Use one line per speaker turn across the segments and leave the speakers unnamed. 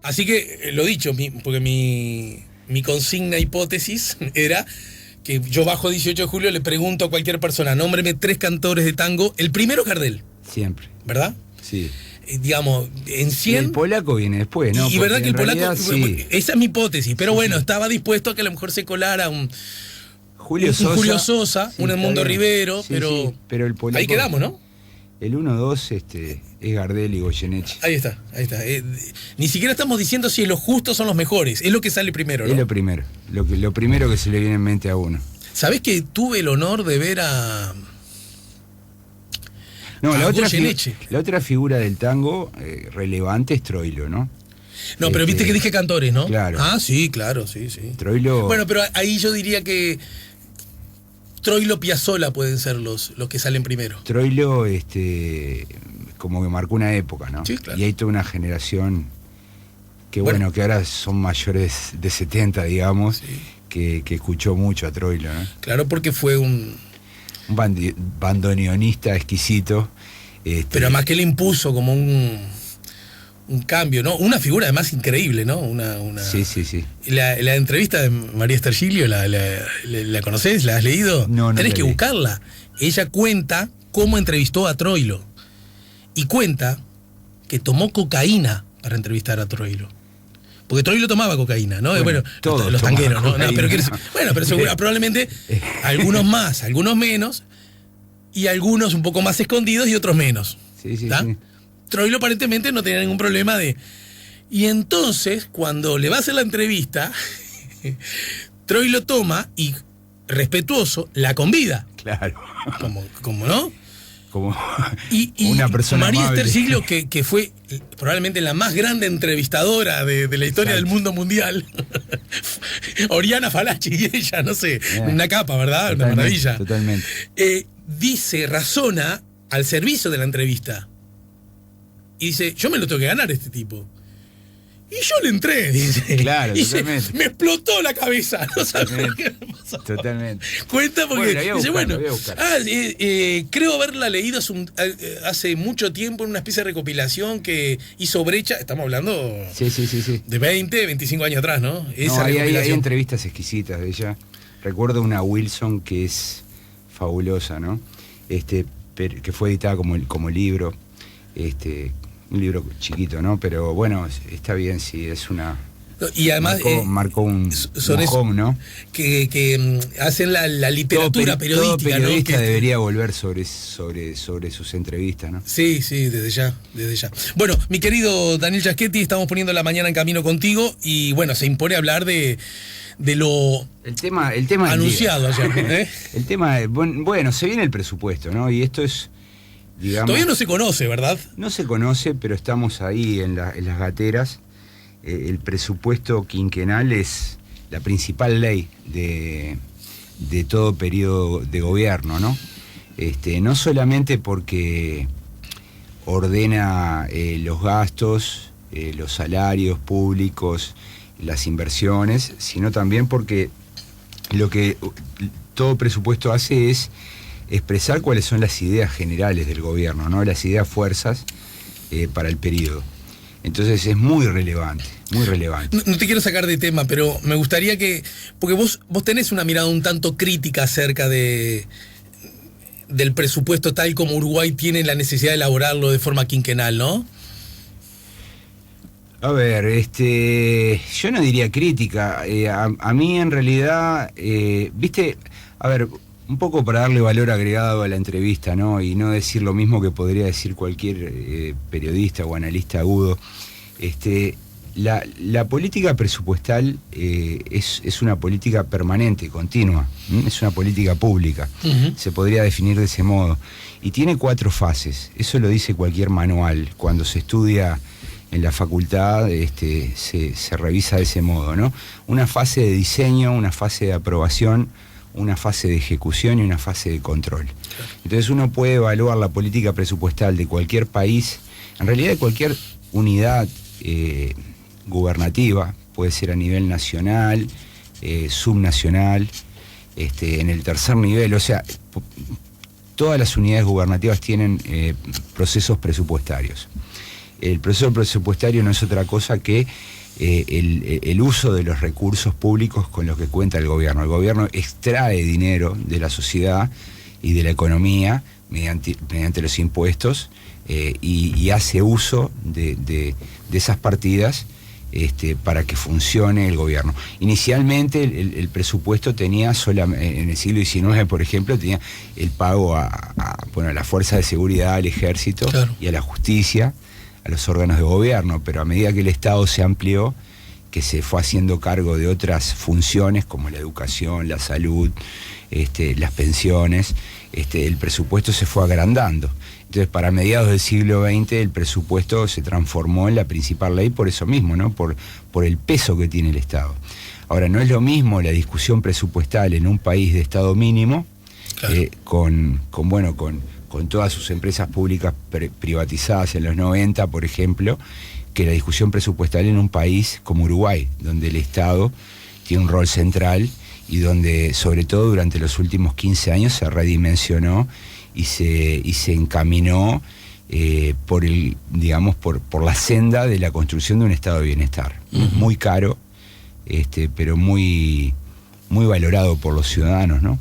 Así que, lo dicho, porque mi consigna hipótesis era que yo bajo 18 de julio le pregunto a cualquier persona, nómbreme 3 cantores de tango. El primero es Gardel.
Siempre.
¿Verdad?
Sí.
Digamos, en 100...
Y el polaco viene después, ¿no?
Y verdad que el polaco...
Sí.
Esa es mi hipótesis, pero bueno, estaba dispuesto a que a lo mejor se colara un Julio Sosa,
sí,
un Edmundo Rivero,
sí, pero el polaco,
ahí quedamos, ¿no?
El 1-2 es Gardel y Goyeneche.
Ahí está. Ni siquiera estamos diciendo si los justos son los mejores, es lo que sale primero, ¿no?
Es lo primero, lo primero que se le viene en mente a uno.
¿Sabés que tuve el honor de ver a...
No, la otra figura del tango relevante es Troilo, ¿no?
No, pero viste que dije cantores, ¿no?
Claro.
Ah, sí, claro, sí.
Troilo...
Bueno, pero ahí yo diría que Troilo, Piazzolla pueden ser los que salen primero.
Troilo, como que marcó una época, ¿no?
Sí, claro.
Y hay toda una generación que, bueno, que ahora son mayores de 70, digamos,
sí,
que escuchó mucho a Troilo, ¿no?
Claro, porque fue un
bandoneonista exquisito.
Pero además que le impuso como un cambio, ¿no? Una figura además increíble, ¿no?
Sí.
La entrevista de María Stergiglio, ¿la conocés? ¿La has leído?
No.
Tenés que buscarla. Ella cuenta cómo entrevistó a Troilo. Y cuenta que tomó cocaína para entrevistar a Troilo. Porque Troilo tomaba cocaína, ¿no? Bueno,
todos
los tangueros, ¿no? Pero seguro,
Sí.
probablemente algunos más, algunos menos, y algunos un poco más escondidos y otros menos.
Sí.
Troilo aparentemente no tenía ningún problema de... Y entonces, cuando le va a hacer la entrevista, Troilo toma y, respetuoso, la convida.
Claro.
Como ¿no?
Como
y
una persona
María
amable.
Stergiglio, que fue probablemente la más grande entrevistadora de la historia del mundo mundial. Oriana Falachi y ella, no sé, una capa, ¿verdad? Una maravilla.
Totalmente.
Razona al servicio de la entrevista. Y dice, yo me lo tengo que ganar este tipo. Y yo le entré, dice.
Claro,
y
totalmente.
me explotó la cabeza. No sabes por qué me pasó.
Totalmente.
Cuenta porque
Buscar.
creo haberla leído hace mucho tiempo en una especie de recopilación que hizo Brecha. Estamos hablando de 20, 25 años atrás, ¿no?
Hay entrevistas exquisitas de ella. Recuerdo una Wilson que es fabulosa, ¿no? Que fue editada como libro. Un libro chiquito, ¿no? Pero bueno, está bien, sí, es una...
Y además
marcó un home, ¿no?
Que hacen la literatura periodística,
todo periodista,
¿no?
debería volver sobre sus entrevistas, ¿no?
Sí, desde ya. Bueno, mi querido Daniel Giaschetti, estamos poniendo la mañana en camino contigo y bueno, se impone hablar de lo
el tema
anunciado ayer.
El tema, bueno, se viene el presupuesto, ¿no? Y esto es... Digamos,
todavía no se conoce, ¿verdad?
No se conoce, pero estamos ahí en las gateras. El presupuesto quinquenal es la principal ley de todo periodo de gobierno, ¿no? No solamente porque ordena los gastos, los salarios públicos, las inversiones, sino también porque lo que todo presupuesto hace es expresar cuáles son las ideas generales del gobierno, ¿no? Las ideas fuerzas para el periodo. Entonces es muy relevante, muy relevante.
No te quiero sacar de tema, pero me gustaría que... Porque vos tenés una mirada un tanto crítica acerca del presupuesto tal como Uruguay tiene la necesidad de elaborarlo de forma quinquenal, ¿no?
A ver, yo no diría crítica. A mí en realidad, viste, a ver... Un poco para darle valor agregado a la entrevista, ¿no? Y no decir lo mismo que podría decir cualquier periodista o analista agudo. La política presupuestal es una política permanente, continua. Es una política pública. Uh-huh. Se podría definir de ese modo. Y tiene 4 fases. Eso lo dice cualquier manual. Cuando se estudia en la facultad, se revisa de ese modo, ¿no? Una fase de diseño, una fase de aprobación, una fase de ejecución y una fase de control. Entonces uno puede evaluar la política presupuestal de cualquier país, en realidad de cualquier unidad gubernativa, puede ser a nivel nacional, subnacional, en el tercer nivel, o sea, todas las unidades gubernativas tienen procesos presupuestarios. el proceso presupuestario no es otra cosa que el uso de los recursos públicos con los que cuenta el gobierno. El gobierno extrae dinero de la sociedad y de la economía mediante los impuestos y hace uso de esas partidas para que funcione el gobierno. Inicialmente el presupuesto tenía solamente, en el siglo XIX, por ejemplo, tenía el pago a la fuerza de seguridad, al ejército, claro, y a la justicia, a los órganos de gobierno, pero a medida que el Estado se amplió, que se fue haciendo cargo de otras funciones como la educación, la salud, las pensiones, el presupuesto se fue agrandando. Entonces, para mediados del siglo XX, el presupuesto se transformó en la principal ley por eso mismo, ¿no? Por el peso que tiene el Estado. Ahora, no es lo mismo la discusión presupuestal en un país de Estado mínimo, claro, con todas sus empresas públicas privatizadas en los 90, por ejemplo, que la discusión presupuestal en un país como Uruguay, donde el Estado tiene un rol central y donde, sobre todo durante los últimos 15 años, se redimensionó y se encaminó por la senda de la construcción de un estado de bienestar. Muy caro, pero muy valorado por los ciudadanos, ¿no?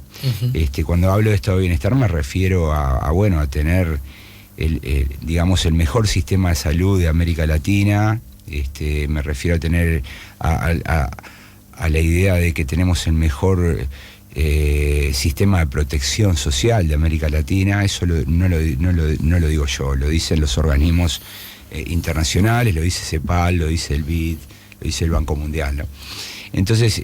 Cuando hablo de estado de bienestar me refiero a tener el mejor sistema de salud de América Latina. Me refiero a tener a la idea de que tenemos el mejor sistema de protección social de América Latina. Eso no lo digo yo, lo dicen los organismos internacionales, lo dice CEPAL, lo dice el BID, lo dice el Banco Mundial, ¿no? Entonces,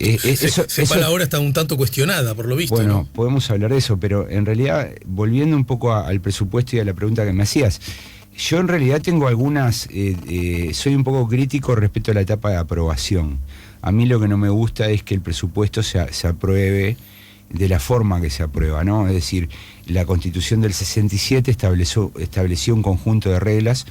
CEPAL ahora está un tanto cuestionada, por lo visto.
Bueno,
¿no?
Podemos hablar de eso, pero en realidad, volviendo un poco al presupuesto y a la pregunta que me hacías, yo en realidad tengo algunas, soy un poco crítico respecto a la etapa de aprobación. A mí lo que no me gusta es que el presupuesto se apruebe de la forma que se aprueba, ¿no? Es decir, la Constitución del 67 estableció un conjunto de reglas,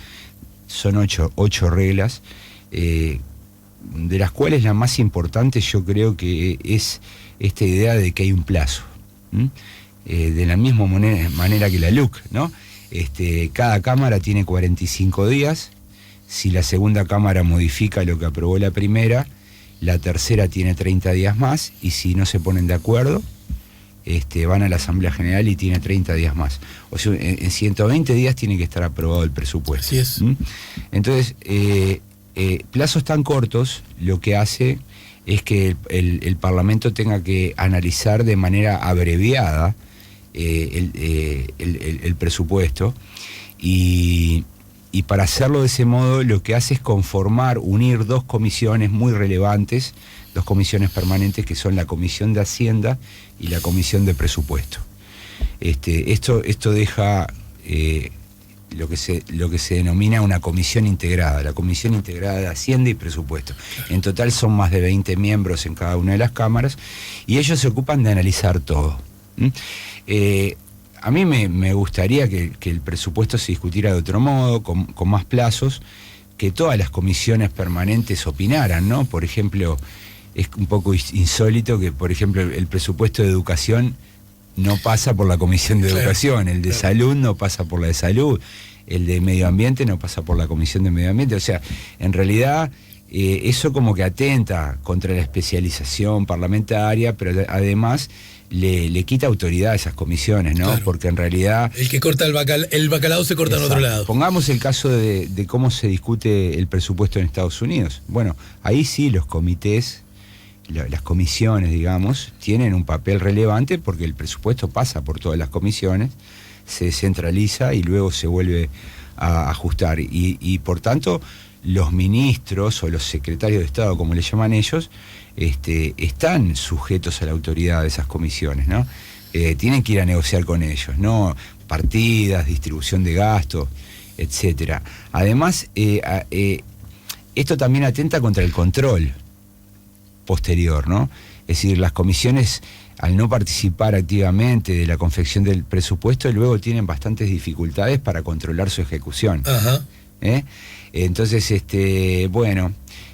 son ocho reglas, de las cuales la más importante yo creo que es esta idea de que hay un plazo, de la misma manera que la LUC, ¿no? Cada cámara tiene 45 días, si la segunda cámara modifica lo que aprobó la primera, la tercera tiene 30 días más, y si no se ponen de acuerdo, van a la Asamblea General y tiene 30 días más. O sea, en 120 días tiene que estar aprobado el presupuesto.
Así es.
Entonces, plazos tan cortos lo que hace es que el Parlamento tenga que analizar de manera abreviada el presupuesto, y para hacerlo de ese modo lo que hace es unir dos comisiones muy relevantes, dos comisiones permanentes, que son la Comisión de Hacienda y la Comisión de Presupuesto. Esto deja lo que se denomina una comisión integrada, la Comisión Integrada de Hacienda y Presupuesto. En total son más de 20 miembros en cada una de las cámaras, y ellos se ocupan de analizar todo. A mí me gustaría que el presupuesto se discutiera de otro modo, con más plazos, que todas las comisiones permanentes opinaran, ¿no? Por ejemplo, es un poco insólito que, por ejemplo, el presupuesto de educación no pasa por la Comisión de Educación, el de Salud no pasa por la de Salud, el de Medio Ambiente no pasa por la Comisión de Medio Ambiente. O sea, en realidad eso como que atenta contra la especialización parlamentaria, pero además le quita autoridad a esas comisiones, ¿no? Claro. Porque en realidad...
El que corta el bacalao se corta. Exacto. En otro lado.
Pongamos el caso de cómo se discute el presupuesto en Estados Unidos. Bueno, ahí sí los comités, las comisiones, digamos, tienen un papel relevante, porque el presupuesto pasa por todas las comisiones, se centraliza y luego se vuelve a ajustar. Y por tanto, los ministros o los secretarios de Estado, como le llaman ellos, están sujetos a la autoridad de esas comisiones, ¿no? Tienen que ir a negociar con ellos, ¿no? Partidas, distribución de gastos, etcétera. Además, esto también atenta contra el control posterior, ¿no? Es decir, las comisiones, al no participar activamente de la confección del presupuesto, luego tienen bastantes dificultades para controlar su ejecución.
Ajá.
Entonces,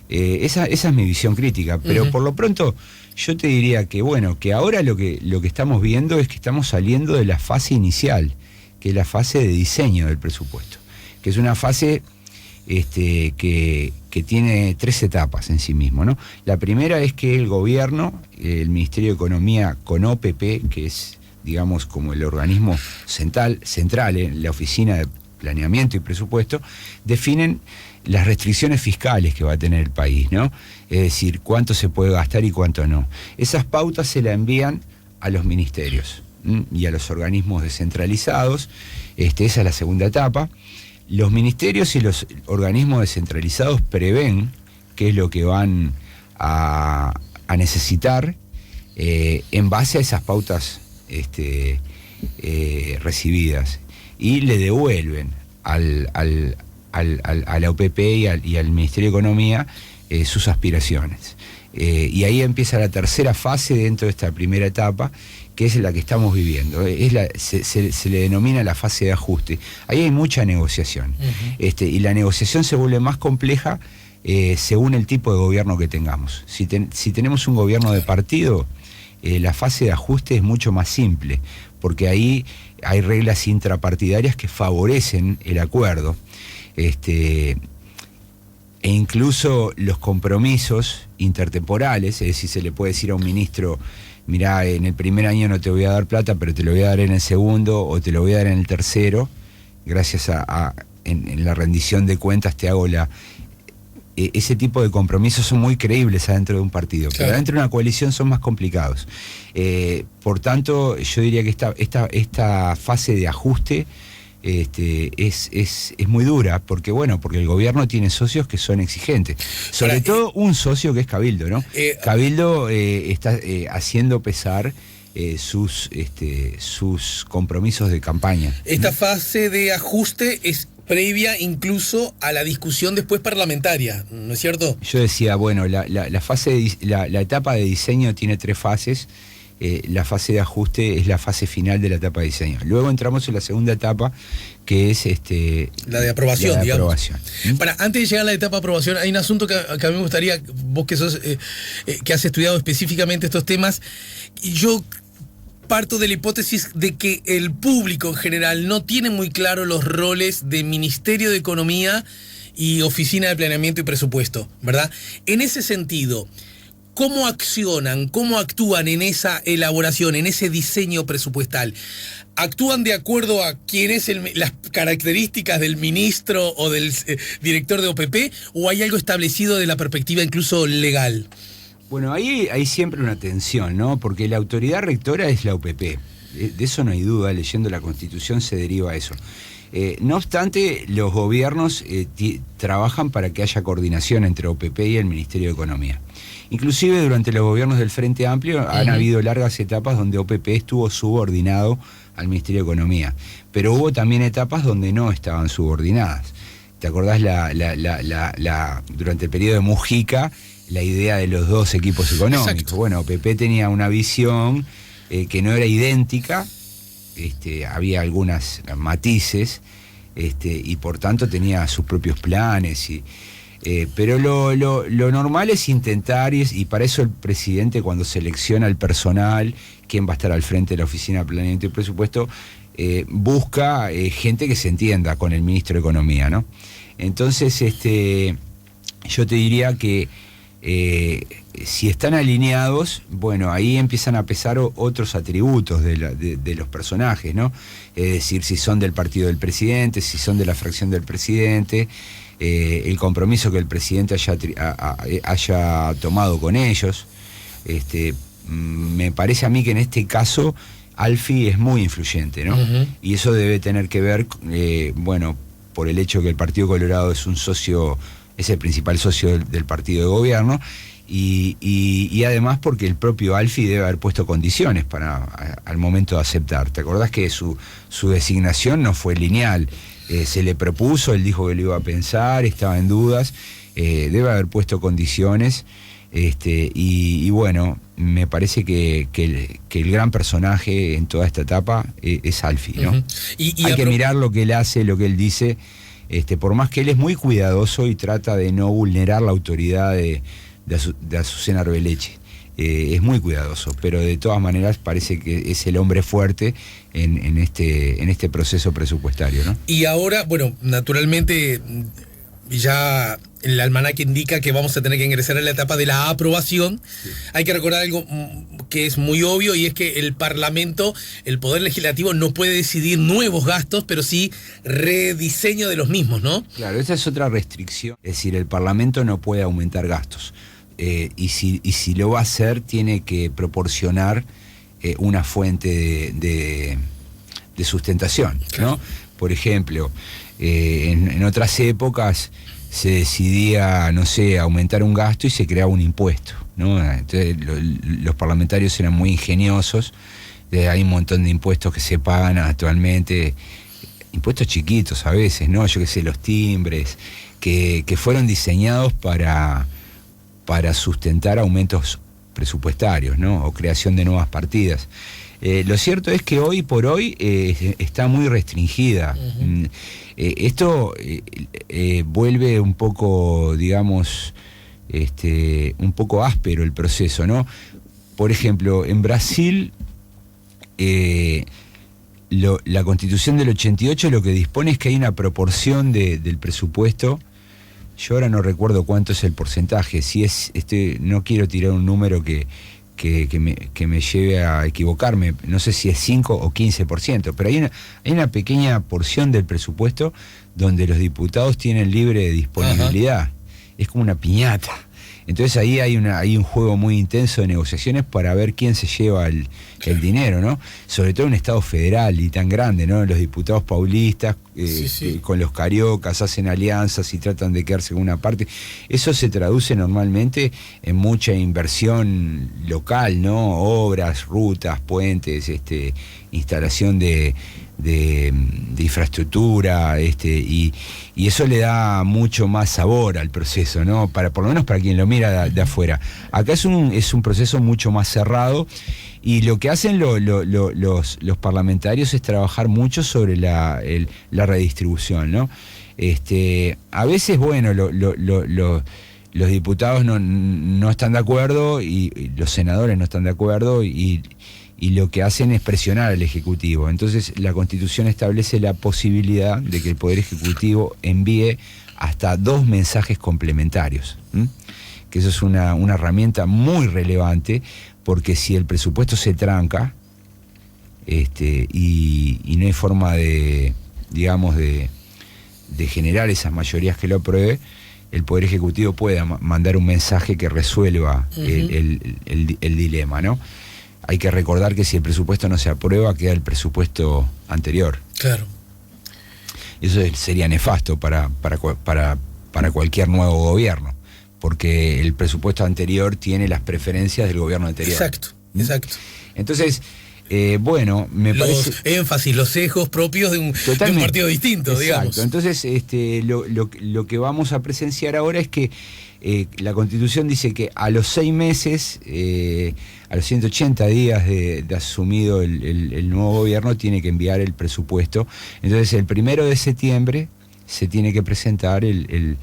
esa es mi visión crítica, pero por lo pronto yo te diría que, que ahora lo que estamos viendo es que estamos saliendo de la fase inicial, que es la fase de diseño del presupuesto, que es una fase que tiene 3 etapas en sí mismo, ¿no? La primera es que el gobierno, el Ministerio de Economía con OPP, que es, digamos, como el organismo central, la Oficina de Planeamiento y Presupuesto, definen las restricciones fiscales que va a tener el país, ¿no? Es decir, cuánto se puede gastar y cuánto no. Esas pautas se las envían a los ministerios y a los organismos descentralizados. Esa es la segunda etapa. Los ministerios y los organismos descentralizados prevén qué es lo que van a necesitar en base a esas pautas recibidas, y le devuelven a la OPP y al Ministerio de Economía sus aspiraciones. Y ahí empieza la tercera fase dentro de esta primera etapa, que es la que estamos viviendo. Se le denomina la fase de ajuste. Ahí hay mucha negociación. Y la negociación se vuelve más compleja según el tipo de gobierno que tengamos. Si tenemos un gobierno de partido, la fase de ajuste es mucho más simple, porque ahí hay reglas intrapartidarias que favorecen el acuerdo. E incluso los compromisos intertemporales, es decir, se le puede decir a un ministro: mirá, en el primer año no te voy a dar plata, pero te lo voy a dar en el segundo, o te lo voy a dar en el tercero, gracias en la rendición de cuentas te hago ese tipo de compromisos son muy creíbles adentro de un partido, claro. Pero adentro de una coalición son más complicados. Por tanto, yo diría que esta fase de ajuste es muy dura, porque el gobierno tiene socios que son exigentes, sobre todo un socio que es Cabildo, ¿no? Cabildo está haciendo pesar sus compromisos de campaña.
Esta fase de ajuste es previa incluso a la discusión después parlamentaria, ¿no es cierto?
Yo decía, la etapa de diseño tiene 3 fases. La fase de ajuste es la fase final de la etapa de diseño. Luego entramos en la segunda etapa, que es
la de aprobación, digamos.
Aprobación.
Antes de llegar a la etapa de aprobación, hay un asunto que a mí me gustaría, vos que sos que has estudiado específicamente estos temas, y yo parto de la hipótesis de que el público en general no tiene muy claro los roles de Ministerio de Economía y Oficina de Planeamiento y Presupuesto, ¿verdad? En ese sentido, ¿cómo accionan, cómo actúan en esa elaboración, en ese diseño presupuestal? ¿Actúan de acuerdo a quién es las características del ministro o del director de OPP, o hay algo establecido de la perspectiva incluso legal?
Bueno, ahí hay siempre una tensión, ¿no? Porque la autoridad rectora es la OPP. De eso no hay duda, leyendo la Constitución se deriva eso. No obstante, los gobiernos trabajan para que haya coordinación entre OPP y el Ministerio de Economía. Inclusive durante los gobiernos del Frente Amplio han habido largas etapas donde OPP estuvo subordinado al Ministerio de Economía, pero hubo también etapas donde no estaban subordinadas. ¿Te acordás durante el periodo de Mujica, la idea de los 2 equipos económicos? Exacto. Bueno, OPP tenía una visión que no era idéntica, había algunas matices, y por tanto tenía sus propios planes, pero lo normal es intentar, y para eso el presidente, cuando selecciona el personal, quién va a estar al frente de la Oficina de Planeamiento y Presupuesto, busca gente que se entienda con el ministro de Economía, ¿no? Entonces, yo te diría que si están alineados, ahí empiezan a pesar otros atributos de los personajes, ¿no? Es decir, si son del partido del presidente, si son de la fracción del presidente, el compromiso que el presidente haya tomado con ellos. Me parece a mí que en este caso Alfie es muy influyente, ¿no? Y eso debe tener que ver, por el hecho que el Partido Colorado es el principal socio del partido de gobierno, y además porque el propio Alfie debe haber puesto condiciones al momento de aceptar. ¿Te acordás que su designación no fue lineal? Se le propuso, él dijo que lo iba a pensar, estaba en dudas, debe haber puesto condiciones, me parece que el gran personaje en toda esta etapa es Alfie, ¿no? Hay que mirar lo que él hace, lo que él dice, por más que él es muy cuidadoso y trata de no vulnerar la autoridad de Azucena Arbeleche. Es muy cuidadoso, pero de todas maneras parece que es el hombre fuerte en este proceso presupuestario, ¿no?
Y ahora, naturalmente, ya el almanaque indica que vamos a tener que ingresar a la etapa de la aprobación. Sí. Hay que recordar algo que es muy obvio, y es que el Parlamento, el Poder Legislativo, no puede decidir nuevos gastos, pero sí rediseño de los mismos, ¿no?
Claro, esa es otra restricción. Es decir, el Parlamento no puede aumentar gastos. Y si lo va a hacer, tiene que proporcionar una fuente de sustentación, ¿no? Por ejemplo, en otras épocas se decidía, no sé, aumentar un gasto y se creaba un impuesto, ¿no? Entonces los parlamentarios eran muy ingeniosos. Hay un montón de impuestos que se pagan actualmente, impuestos chiquitos a veces, ¿no? Yo qué sé, los timbres, que fueron diseñados para sustentar aumentos presupuestarios, ¿no? O creación de nuevas partidas. Lo cierto es que hoy por hoy está muy restringida. Uh-huh. Esto vuelve un poco, digamos, un poco áspero el proceso, ¿no? Por ejemplo, en Brasil, la Constitución del 88 lo que dispone es que hay una proporción del presupuesto. Yo ahora no recuerdo cuánto es el porcentaje. Si es, no quiero tirar un número que me lleve a equivocarme, no sé si es 5 o 15%, pero hay una pequeña porción del presupuesto donde los diputados tienen libre disponibilidad. Ajá. Es como una piñata. Entonces ahí hay un juego muy intenso de negociaciones para ver quién se lleva el dinero, ¿no? Sobre todo en un estado federal y tan grande, ¿no? Los diputados paulistas con los cariocas hacen alianzas y tratan de quedarse con una parte. Eso se traduce normalmente en mucha inversión local, ¿no? Obras, rutas, puentes, instalación de infraestructura, y eso le da mucho más sabor al proceso, ¿no? Por lo menos para quien lo mira de afuera. Acá es un proceso mucho más cerrado, y lo que hacen los parlamentarios es trabajar mucho sobre la redistribución, ¿no? A veces, bueno, los diputados no están de acuerdo, y los senadores no están de acuerdo, y lo que hacen es presionar al Ejecutivo. Entonces la Constitución establece la posibilidad de que el Poder Ejecutivo envíe hasta 2 mensajes complementarios, que eso es una herramienta muy relevante, porque si el presupuesto se tranca, y no hay forma de generar esas mayorías que lo apruebe, el Poder Ejecutivo puede mandar un mensaje que resuelva el dilema, ¿no? Hay que recordar que si el presupuesto no se aprueba, queda el presupuesto anterior.
Claro.
Eso sería nefasto para cualquier nuevo gobierno, porque el presupuesto anterior tiene las preferencias del gobierno anterior.
Exacto.
Entonces, bueno, me parece...
énfasis, los sesgos propios de un partido distinto, digamos.
Exacto. Entonces, lo que vamos a presenciar ahora es que la Constitución dice que a los 6 meses, a los 180 días de asumido el nuevo gobierno, tiene que enviar el presupuesto. Entonces, el 1 de septiembre se tiene que presentar el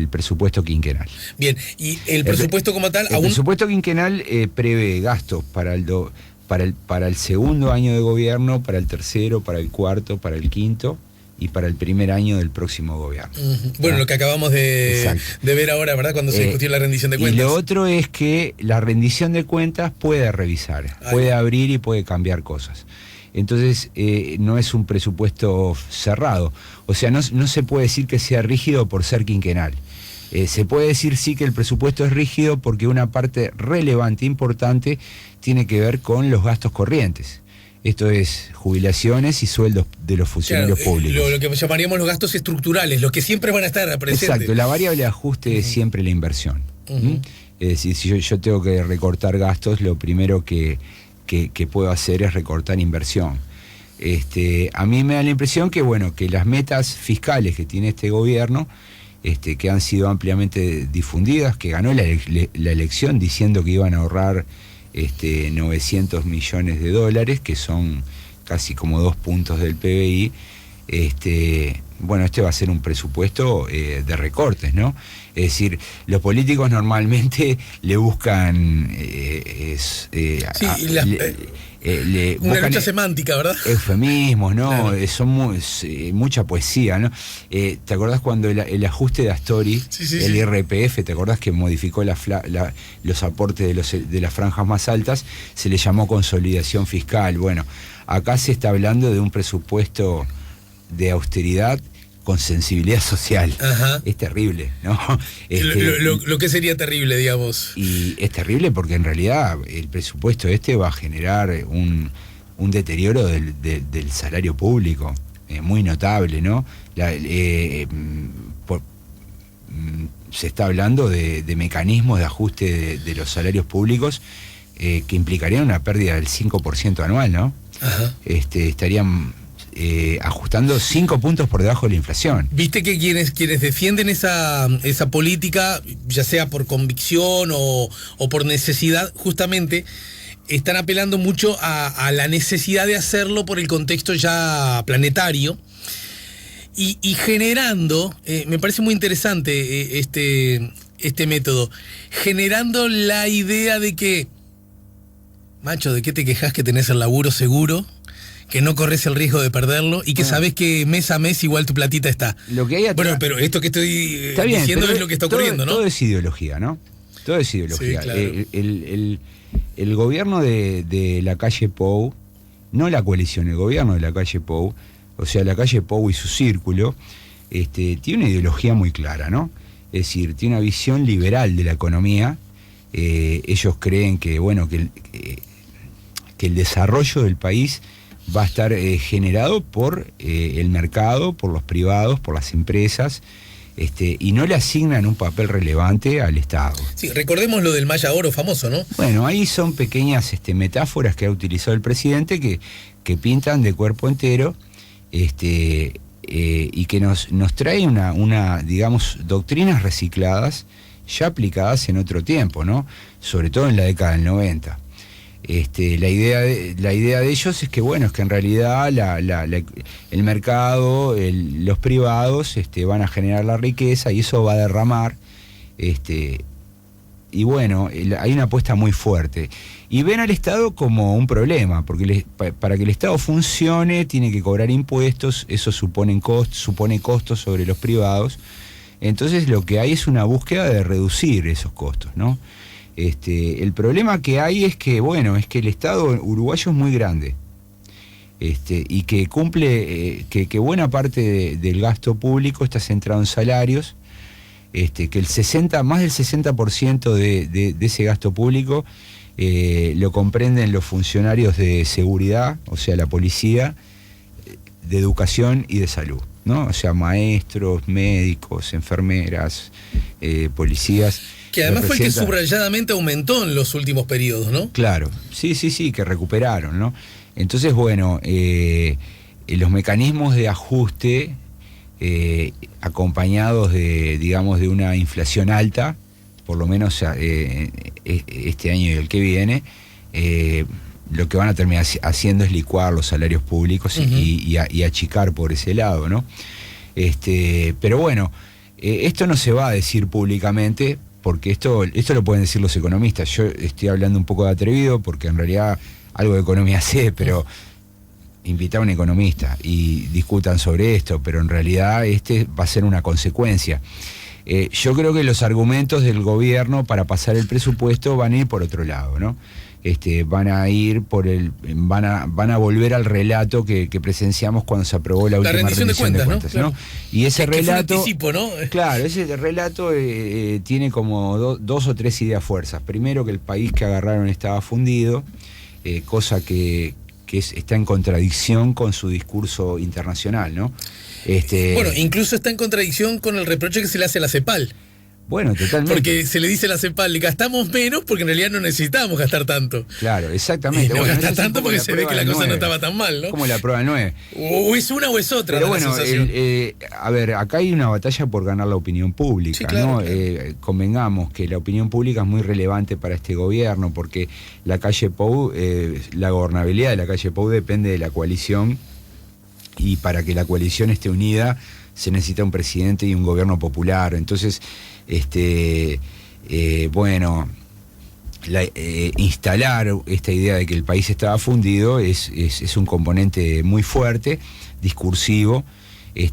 presupuesto quinquenal.
Bien, y el presupuesto como tal...
El presupuesto quinquenal prevé gastos para el segundo año de gobierno, para el tercero, para el cuarto, para el quinto y para el primer año del próximo gobierno.
Uh-huh. Bueno, lo que acabamos de ver ahora, ¿verdad? Cuando se discutió la rendición de cuentas.
Y lo otro es que la rendición de cuentas puede revisar, puede abrir y puede cambiar cosas. Entonces, no es un presupuesto cerrado. O sea, no se puede decir que sea rígido por ser quinquenal. Se puede decir sí que el presupuesto es rígido porque una parte relevante, importante, tiene que ver con los gastos corrientes. Esto es jubilaciones y sueldos de los funcionarios públicos.
Lo que llamaríamos los gastos estructurales, los que siempre van a estar presentes.
Exacto, la variable de ajuste es siempre la inversión. Es decir, si yo tengo que recortar gastos, lo primero que puedo hacer es recortar inversión. A mí me da la impresión que, bueno, que las metas fiscales que tiene este gobierno, que han sido ampliamente difundidas, que ganó la elección diciendo que iban a ahorrar 900 millones de dólares, que son casi como 2 puntos del PBI, bueno, este va a ser un presupuesto de recortes, ¿no? Es decir, los políticos normalmente le buscan...
una lucha semántica, ¿verdad?
Eufemismos, ¿no?
Claro.
Son mucha poesía, ¿no? ¿Te acordás cuando el ajuste de Astori, el IRPF, te acordás que modificó los aportes de las franjas más altas? Se le llamó consolidación fiscal. Bueno, acá se está hablando de un presupuesto de austeridad con sensibilidad social.
Ajá.
Es terrible, ¿no?
Lo que sería terrible, digamos.
Y es terrible porque en realidad el presupuesto va a generar un deterioro del salario público muy notable, ¿no? Se está hablando de mecanismos de ajuste de los salarios públicos que implicarían una pérdida del 5% anual, ¿no?
Ajá.
Estarían ajustando 5 puntos por debajo de la inflación.
Viste que quienes defienden esa política, ya sea por convicción o por necesidad, justamente están apelando mucho a la necesidad de hacerlo por el contexto ya planetario y generando, me parece muy interesante este método, generando la idea de que, macho, ¿de qué te quejas que tenés el laburo seguro? Que no corres el riesgo de perderlo y que sabes que mes a mes igual tu platita está.
Lo que hay atrás,
bueno, pero esto que estoy diciendo es lo que está ocurriendo, ¿no?
Todo es ideología, ¿no? Todo es ideología.
Sí, claro.
El gobierno de la calle Pou, no la coalición, el gobierno de la calle Pou, o sea, la calle Pou y su círculo, tiene una ideología muy clara, ¿no? Es decir, tiene una visión liberal de la economía. Ellos creen que, bueno, que el desarrollo del país va a estar generado por el mercado, por los privados, por las empresas, y no le asignan un papel relevante al Estado.
Sí, recordemos lo del Maya Oro famoso, ¿no?
Bueno, ahí son pequeñas metáforas que ha utilizado el presidente que pintan de cuerpo entero, y que nos trae una, digamos, doctrinas recicladas ya aplicadas en otro tiempo, ¿no? Sobre todo en la década del 90. La idea de ellos es que, bueno, es que en realidad el mercado, los privados van a generar la riqueza y eso va a derramar, y bueno, hay una apuesta muy fuerte. Y ven al Estado como un problema, porque para que el Estado funcione tiene que cobrar impuestos, eso supone costos sobre los privados. Entonces lo que hay es una búsqueda de reducir esos costos, ¿no? El problema que hay es que, bueno, es que el Estado uruguayo es muy grande, y que cumple, que buena parte del gasto público está centrado en salarios, que más del 60% de ese gasto público lo comprenden los funcionarios de seguridad, o sea, la policía, de educación y de salud, ¿no? O sea, maestros, médicos, enfermeras, policías.
Que además fue el que subrayadamente aumentó en los últimos periodos, ¿no?
Claro, sí, que recuperaron, ¿no? Entonces, bueno, los mecanismos de ajuste, acompañados digamos, de una inflación alta, por lo menos este año y el que viene, lo que van a terminar haciendo es licuar los salarios públicos y achicar por ese lado, ¿no? Pero bueno, esto no se va a decir públicamente, porque esto lo pueden decir los economistas. Yo estoy hablando un poco de atrevido porque en realidad algo de economía sé, pero invita a un economista y discutan sobre esto, pero en realidad va a ser una consecuencia. Yo creo que los argumentos del gobierno para pasar el presupuesto van a ir por otro lado, ¿no? Van a volver al relato que presenciamos cuando se aprobó la última rendición de cuentas, ¿no? Claro. Y ese relato,
anticipo, ¿no?
Claro, ese relato tiene como dos o tres ideas fuerzas. Primero, que el país que agarraron estaba fundido, cosa que está en contradicción con su discurso internacional, ¿no?
Bueno, incluso está en contradicción con el reproche que se le hace a la CEPAL.
Bueno, totalmente.
Porque se le dice a la CEPAL, gastamos menos porque en realidad no necesitábamos gastar tanto.
Claro, exactamente.
No
bueno,
gasta tanto porque se ve que la cosa no estaba tan mal, ¿no?
Como la prueba 9.
O es una o es otra.
Pero bueno, a ver, acá hay una batalla por ganar la opinión pública, sí, claro, ¿no? Claro. Convengamos que la opinión pública es muy relevante para este gobierno, porque la calle Pou, la gobernabilidad de la calle Pou depende de la coalición y para que la coalición esté unida se necesita un presidente y un gobierno popular. Entonces, instalar esta idea de que el país estaba fundido es un componente muy fuerte, discursivo.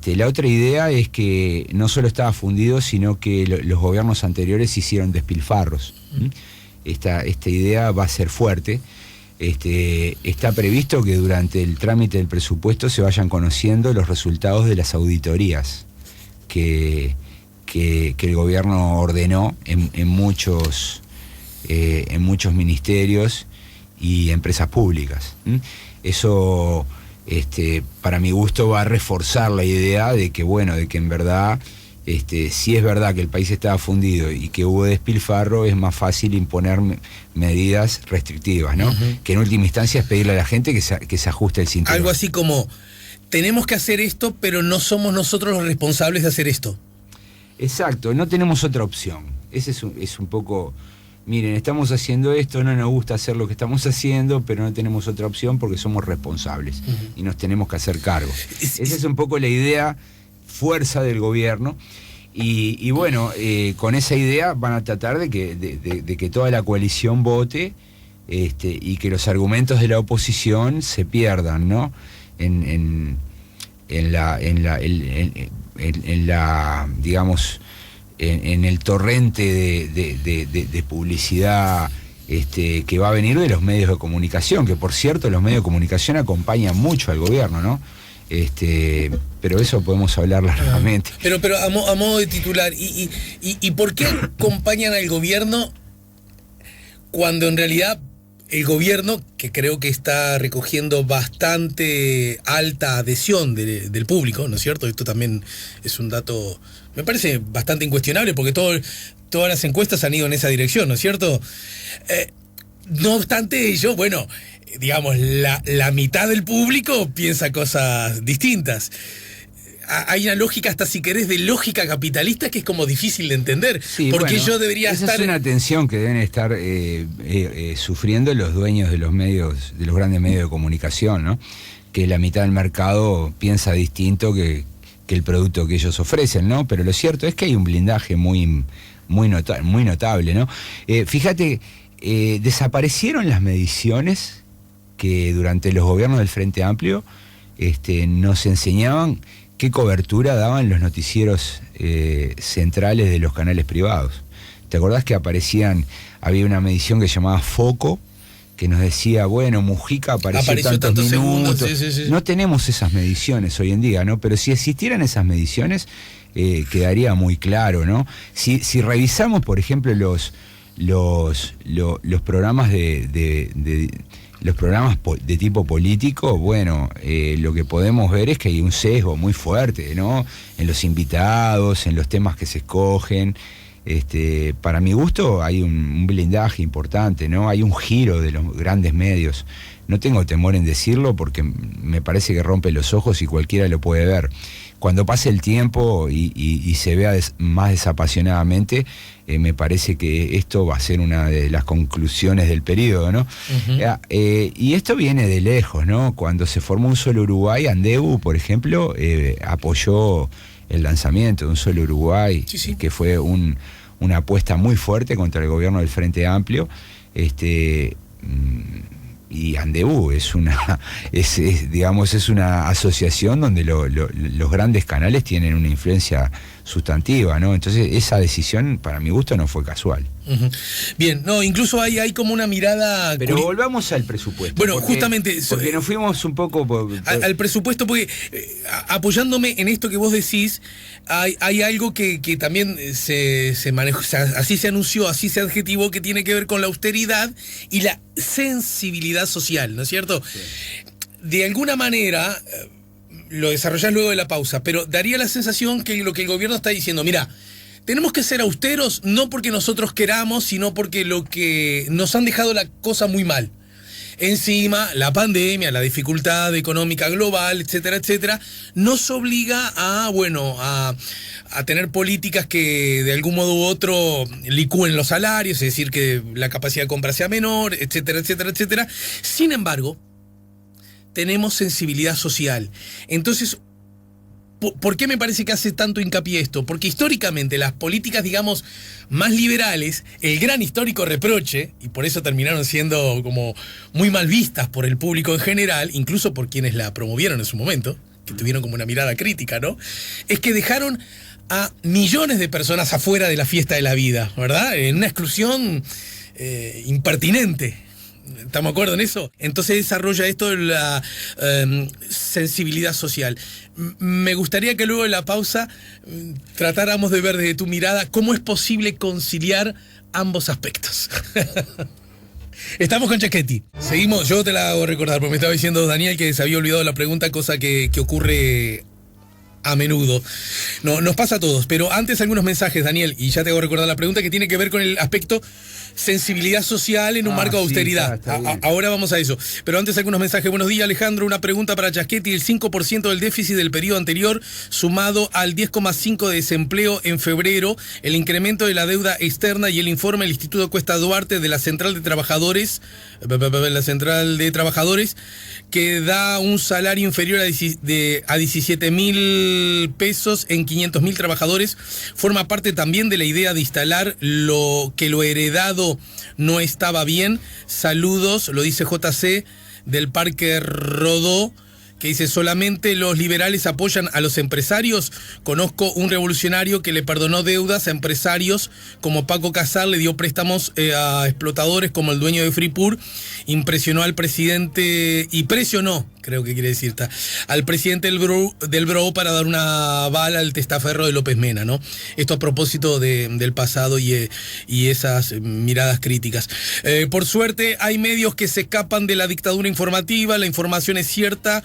La otra idea es que no solo estaba fundido, sino que los gobiernos anteriores hicieron despilfarros. Esta idea va a ser fuerte. Está previsto que durante el trámite del presupuesto se vayan conociendo los resultados de las auditorías que el gobierno ordenó en muchos ministerios y empresas públicas. Eso, para mi gusto, va a reforzar la idea de que en verdad, si es verdad que el país estaba fundido y que hubo despilfarro, es más fácil imponer medidas restrictivas, ¿no? Que en última instancia es pedirle a la gente que se ajuste el cinturón.
Algo así como, tenemos que hacer esto, pero no somos nosotros los responsables de hacer esto.
Exacto, no tenemos otra opción. Ese es un poco... Miren, estamos haciendo esto, no nos gusta hacer lo que estamos haciendo, pero no tenemos otra opción porque somos responsables y nos tenemos que hacer cargo. Esa es un poco la idea, fuerza del gobierno. Y con esa idea van a tratar de que toda la coalición vote y que los argumentos de la oposición se pierdan, ¿no? En el torrente de publicidad que va a venir de los medios de comunicación, que por cierto los medios de comunicación acompañan mucho al gobierno, ¿no? Pero eso podemos hablar largamente.
Pero a modo de titular, ¿y por qué acompañan al gobierno cuando en realidad el gobierno, que creo que está recogiendo bastante alta adhesión del público, ¿no es cierto? Esto también es un dato, me parece bastante incuestionable, porque todas las encuestas han ido en esa dirección, ¿no es cierto? No obstante ello, digamos, la mitad del público piensa cosas distintas. Hay una lógica, hasta si querés, de lógica capitalista que es como difícil de entender. Sí, porque yo debería
esa
estar...
es una tensión que deben estar sufriendo los dueños de los medios, de los grandes medios de comunicación, ¿no? Que la mitad del mercado piensa distinto que el producto que ellos ofrecen, ¿no? Pero lo cierto es que hay un blindaje muy notable, ¿no? Fíjate, desaparecieron las mediciones que durante los gobiernos del Frente Amplio nos enseñaban qué cobertura daban los noticieros centrales de los canales privados. ¿Te acordás que había una medición que se llamaba Foco, que nos decía, Mujica apareció tantos minutos?
Sí.
No tenemos esas mediciones hoy en día, ¿no? Pero si existieran esas mediciones, quedaría muy claro, ¿no? Si revisamos, por ejemplo, los programas los programas de tipo político, lo que podemos ver es que hay un sesgo muy fuerte, ¿no? En los invitados, en los temas que se escogen. Para mi gusto hay un blindaje importante, ¿no? Hay un giro de los grandes medios. No tengo temor en decirlo porque me parece que rompe los ojos y cualquiera lo puede ver. Cuando pase el tiempo y se vea más desapasionadamente, me parece que esto va a ser una de las conclusiones del periodo, ¿no? Y esto viene de lejos, ¿no? Cuando se formó Un Solo Uruguay, Andebu, por ejemplo, apoyó el lanzamiento de Un Solo Uruguay, que fue una apuesta muy fuerte contra el gobierno del Frente Amplio. Y Andebu es una asociación donde los grandes canales tienen una influencia sustantiva, ¿no? Entonces esa decisión, para mi gusto, no fue casual.
Bien, incluso hay como una mirada...
Pero volvamos al presupuesto.
Justamente...
Porque nos fuimos un poco...
Al presupuesto, porque apoyándome en esto que vos decís, hay algo que también se manejó, así se anunció, así se adjetivó, que tiene que ver con la austeridad y la sensibilidad social, ¿no es cierto? Sí. De alguna manera... lo desarrollás luego de la pausa, pero daría la sensación que lo que el gobierno está diciendo, mira, tenemos que ser austeros no porque nosotros queramos, sino porque lo que nos han dejado la cosa muy mal. Encima, la pandemia, la dificultad económica global, etcétera, etcétera, nos obliga a tener políticas que de algún modo u otro licúen los salarios, es decir, que la capacidad de compra sea menor, etcétera, etcétera, etcétera. Sin embargo, tenemos sensibilidad social. Entonces, ¿por qué me parece que hace tanto hincapié esto? Porque históricamente las políticas, digamos, más liberales, el gran histórico reproche, y por eso terminaron siendo como muy mal vistas por el público en general, incluso por quienes la promovieron en su momento, que tuvieron como una mirada crítica, ¿no? Es que dejaron a millones de personas afuera de la fiesta de la vida, ¿verdad? En una exclusión impertinente. ¿Estamos de acuerdo en eso? Entonces desarrolla esto de la sensibilidad social. Me gustaría que luego de la pausa tratáramos de ver desde tu mirada cómo es posible conciliar ambos aspectos. Estamos con Chaschetti. Seguimos, yo te la hago recordar, porque me estaba diciendo Daniel que se había olvidado la pregunta, cosa que ocurre a menudo. No, nos pasa a todos, pero antes algunos mensajes, Daniel, y ya te hago recordar la pregunta que tiene que ver con el aspecto sensibilidad social en un marco de austeridad.
Está
Ahora vamos a eso. Pero antes algunos mensajes. Buenos días, Alejandro. Una pregunta para Chaschetti. El 5% del déficit del periodo anterior, sumado al 10,5% de desempleo en febrero, el incremento de la deuda externa y el informe del Instituto Cuesta Duarte de la Central de Trabajadores, que da un salario inferior a 17.000 pesos en 500.000 trabajadores, forma parte también de la idea de instalar lo heredado no estaba bien. Saludos, lo dice JC del Parque Rodó, que dice: solamente los liberales apoyan a los empresarios. Conozco un revolucionario que le perdonó deudas a empresarios como Paco Casar, le dio préstamos a explotadores como el dueño de Freeport, impresionó al presidente y presionó, creo que quiere decir, al presidente del BRO para dar una bala al testaferro de López Mena, ¿no? Esto a propósito del pasado y esas miradas críticas. Por suerte hay medios que se escapan de la dictadura informativa, la información es cierta,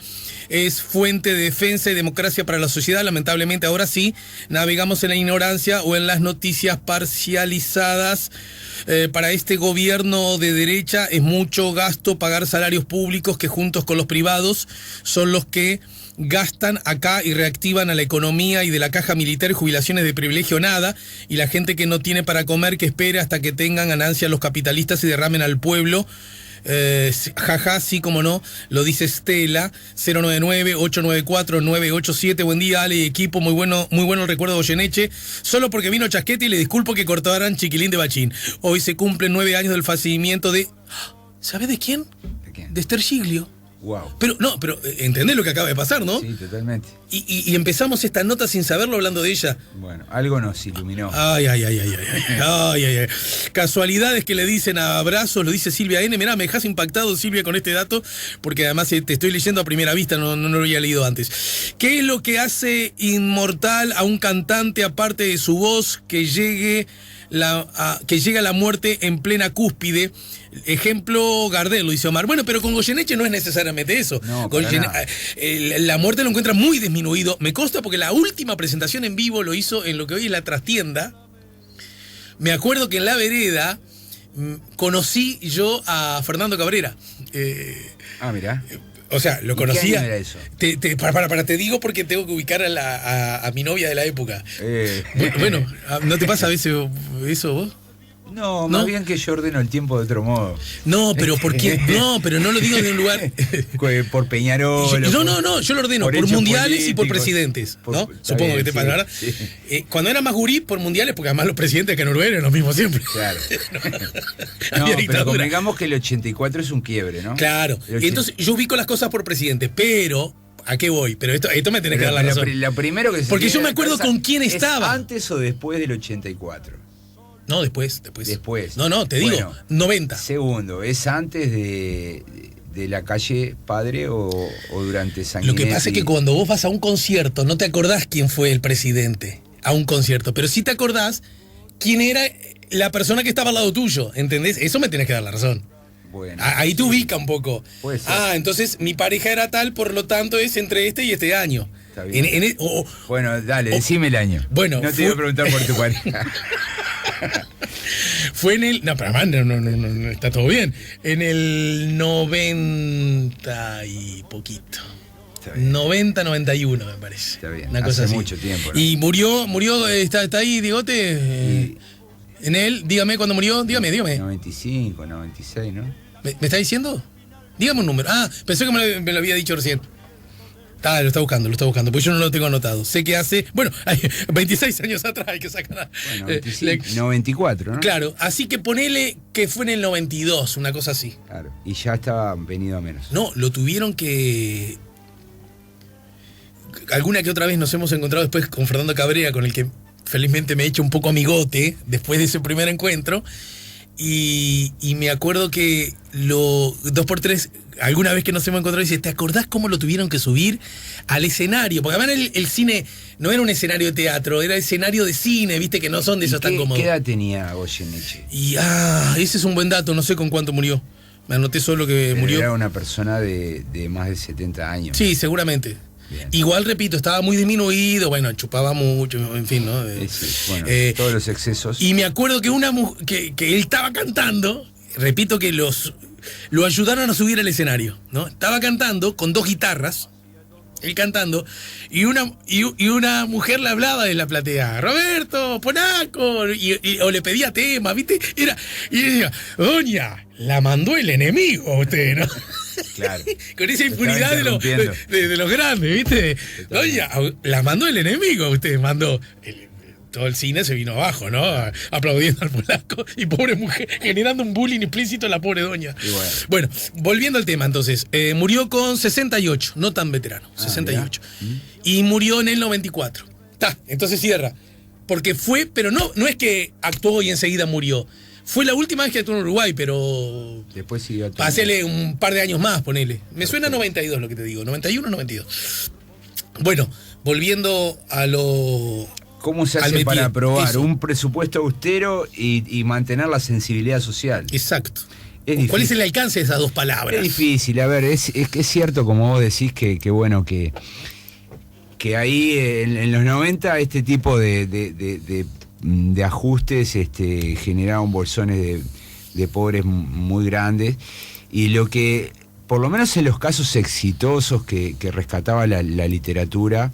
es fuente de defensa y democracia para la sociedad. Lamentablemente ahora sí navegamos en la ignorancia o en las noticias parcializadas. Para este gobierno de derecha es mucho gasto pagar salarios públicos que juntos con los privados son los que gastan acá y reactivan a la economía, y de la caja militar y jubilaciones de privilegio nada, y la gente que no tiene para comer que espere hasta que tengan ganancias los capitalistas y derramen al pueblo. Jaja, sí, como no, lo dice Estela, 099-894-987. Buen día, Ale y equipo, muy bueno el recuerdo de Goyeneche. Solo porque vino Chaschetti le disculpo que cortaran Chiquilín de Bachín. Hoy se cumplen 9 años del fallecimiento de... ¿Sabes de quién?
¿De quién?
De Esther Giglio.
Wow.
Pero entendés lo que acaba de pasar, ¿no?
Sí, totalmente.
Y empezamos esta nota sin saberlo hablando de ella.
Bueno, algo nos iluminó.
Ay. Casualidades que le dicen a abrazos, lo dice Silvia N. Mirá, me dejas impactado, Silvia, con este dato, porque además te estoy leyendo a primera vista, no lo había leído antes. ¿Qué es lo que hace inmortal a un cantante, aparte de su voz, que llega a la muerte en plena cúspide? Ejemplo, Gardel, lo dice Omar. Bueno, pero con Goyeneche no es necesariamente eso.
No,
la muerte lo encuentra muy disminuido. Me consta porque la última presentación en vivo lo hizo en lo que hoy es la trastienda. Me acuerdo que en La Vereda conocí yo a Fernando Cabrera.
Mirá.
O sea, lo conocía.
¿Qué año era eso?
Te digo porque tengo que ubicar a mi novia de la época. Bueno, ¿no te pasa a veces eso vos?
No, más bien que yo ordeno el tiempo de otro modo.
No, pero ¿por qué? No, pero no lo digo de un lugar...
Por Peñarol.
No, yo lo ordeno por mundiales y por presidentes, ¿no? Supongo que te pasa, ¿verdad? Sí. Cuando era más gurí, por mundiales, porque además los presidentes que Noruega eran los mismos siempre.
Claro. No, pero convengamos que el 84 es un quiebre, ¿no?
Claro. Entonces yo ubico las cosas por presidente, pero... ¿A qué voy? Pero esto me tenés que dar la razón.
Lo primero que se
porque yo me acuerdo con quién estaba.
¿Antes o después del 84?
No, después.
Después.
No, te digo, 90.
Segundo, ¿es antes de la calle Padre o durante Sanguinetti?
Lo que pasa es que cuando vos vas a un concierto no te acordás quién fue el presidente a un concierto, pero sí te acordás quién era la persona que estaba al lado tuyo, ¿entendés? Eso me tenés que dar la razón.
Bueno,
ahí te ubica un poco.
Puede ser.
Entonces mi pareja era tal, por lo tanto es entre este y este año.
Está bien. Bueno, dale, decime el año.
Bueno,
no te iba a preguntar por tu pareja.
Fue en el... No, pero además no, está todo bien. En el 90 y poquito. 90, 91 me parece.
Está bien,
una cosa
hace
así.
Mucho tiempo, ¿no?
Y murió, está ahí, Diegote. En él, dígame cuándo murió, dígame.
95, 96, ¿no?
¿Me está diciendo? Dígame un número. Ah, pensé que me lo había dicho recién. Lo está buscando, porque yo no lo tengo anotado. Sé que hace, bueno, 26 años atrás hay que sacar.
Bueno, 94, ¿no?
Claro, así que ponele que fue en el 92, una cosa así.
Claro, y ya estaba venido a menos.
No, lo tuvieron que... Alguna que otra vez nos hemos encontrado después con Fernando Cabrera, con el que felizmente me he hecho un poco amigote después de ese primer encuentro. Y me acuerdo que 2x3, alguna vez que nos hemos encontrado, dice, ¿te acordás cómo lo tuvieron que subir al escenario? Porque además el cine no era un escenario de teatro, era escenario de cine, viste que no son de esos tan cómodos.
¿Qué edad tenía Goyeneche?
Y ese es un buen dato, no sé con cuánto murió. Me anoté solo que murió.
Era una persona de más de 70 años.
Sí, seguramente. Bien. Igual, repito, estaba muy disminuido, bueno, chupaba mucho, en fin, ¿no?
Sí, bueno, todos los excesos.
Y me acuerdo que que él estaba cantando, repito que lo ayudaron a subir al escenario, ¿no? Estaba cantando con 2 guitarras, él cantando, y una mujer le hablaba de la platea, Roberto, Ponaco, o le pedía temas, ¿viste? Y decía, doña, la mandó el enemigo a usted, ¿no?
Claro.
Con esa impunidad de los grandes, ¿viste? Doña, la mandó el enemigo, usted mandó. Todo el cine se vino abajo, ¿no? Aplaudiendo al polaco y pobre mujer, generando un bullying implícito a la pobre doña. Bueno, volviendo al tema, entonces, murió con 68, no tan veterano, 68. Y murió en el 94. Entonces cierra. Porque fue, pero no es que actuó y enseguida murió. Fue la última vez que actuó en Uruguay, pero...
Después siguió actuando.
Pásele un par de años más, ponele. Me suena 92 lo que te digo, 91, 92. Bueno, volviendo a lo...
¿Cómo se hace para aprobar un presupuesto austero y mantener la sensibilidad social?
Exacto. ¿Cuál es el alcance de esas dos palabras?
Es difícil, a ver, es cierto, como vos decís, que bueno, que ahí en los 90 este tipo de ajustes generaron bolsones de pobres muy grandes, y lo que, por lo menos en los casos exitosos que rescataba la literatura,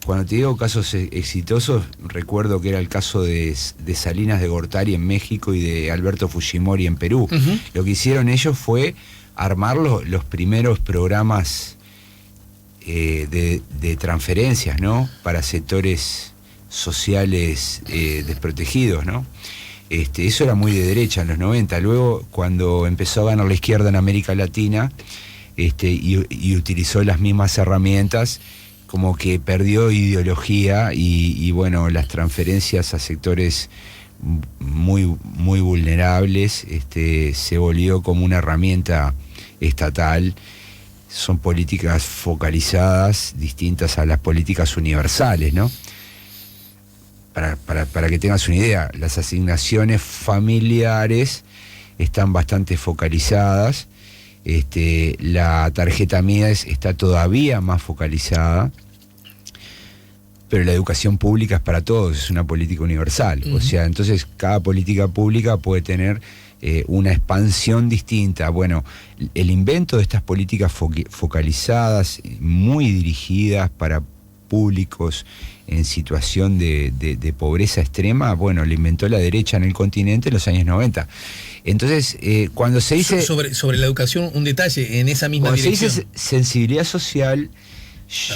cuando te digo casos exitosos, recuerdo que era el caso de Salinas de Gortari en México y de Alberto Fujimori en Perú. Uh-huh. Lo que hicieron ellos fue armar los primeros programas de transferencias, ¿no? Para sectores sociales desprotegidos, ¿no? Eso era muy de derecha en los 90. Luego, cuando empezó a ganar la izquierda en América Latina y utilizó las mismas herramientas, como que perdió ideología y bueno, las transferencias a sectores muy, muy vulnerables se volvió como una herramienta estatal. Son políticas focalizadas, distintas a las políticas universales, ¿no? Para que tengas una idea, las asignaciones familiares están bastante focalizadas. La tarjeta mía está todavía más focalizada, pero la educación pública es para todos, es una política universal. Uh-huh. O sea, entonces cada política pública puede tener una expansión distinta. Bueno, el invento de estas políticas focalizadas, muy dirigidas para públicos en situación de pobreza extrema, bueno, lo inventó la derecha en el continente en los años 90. Entonces, cuando se dice...
Sobre la educación, un detalle en esa misma dirección.
Cuando se dice sensibilidad social,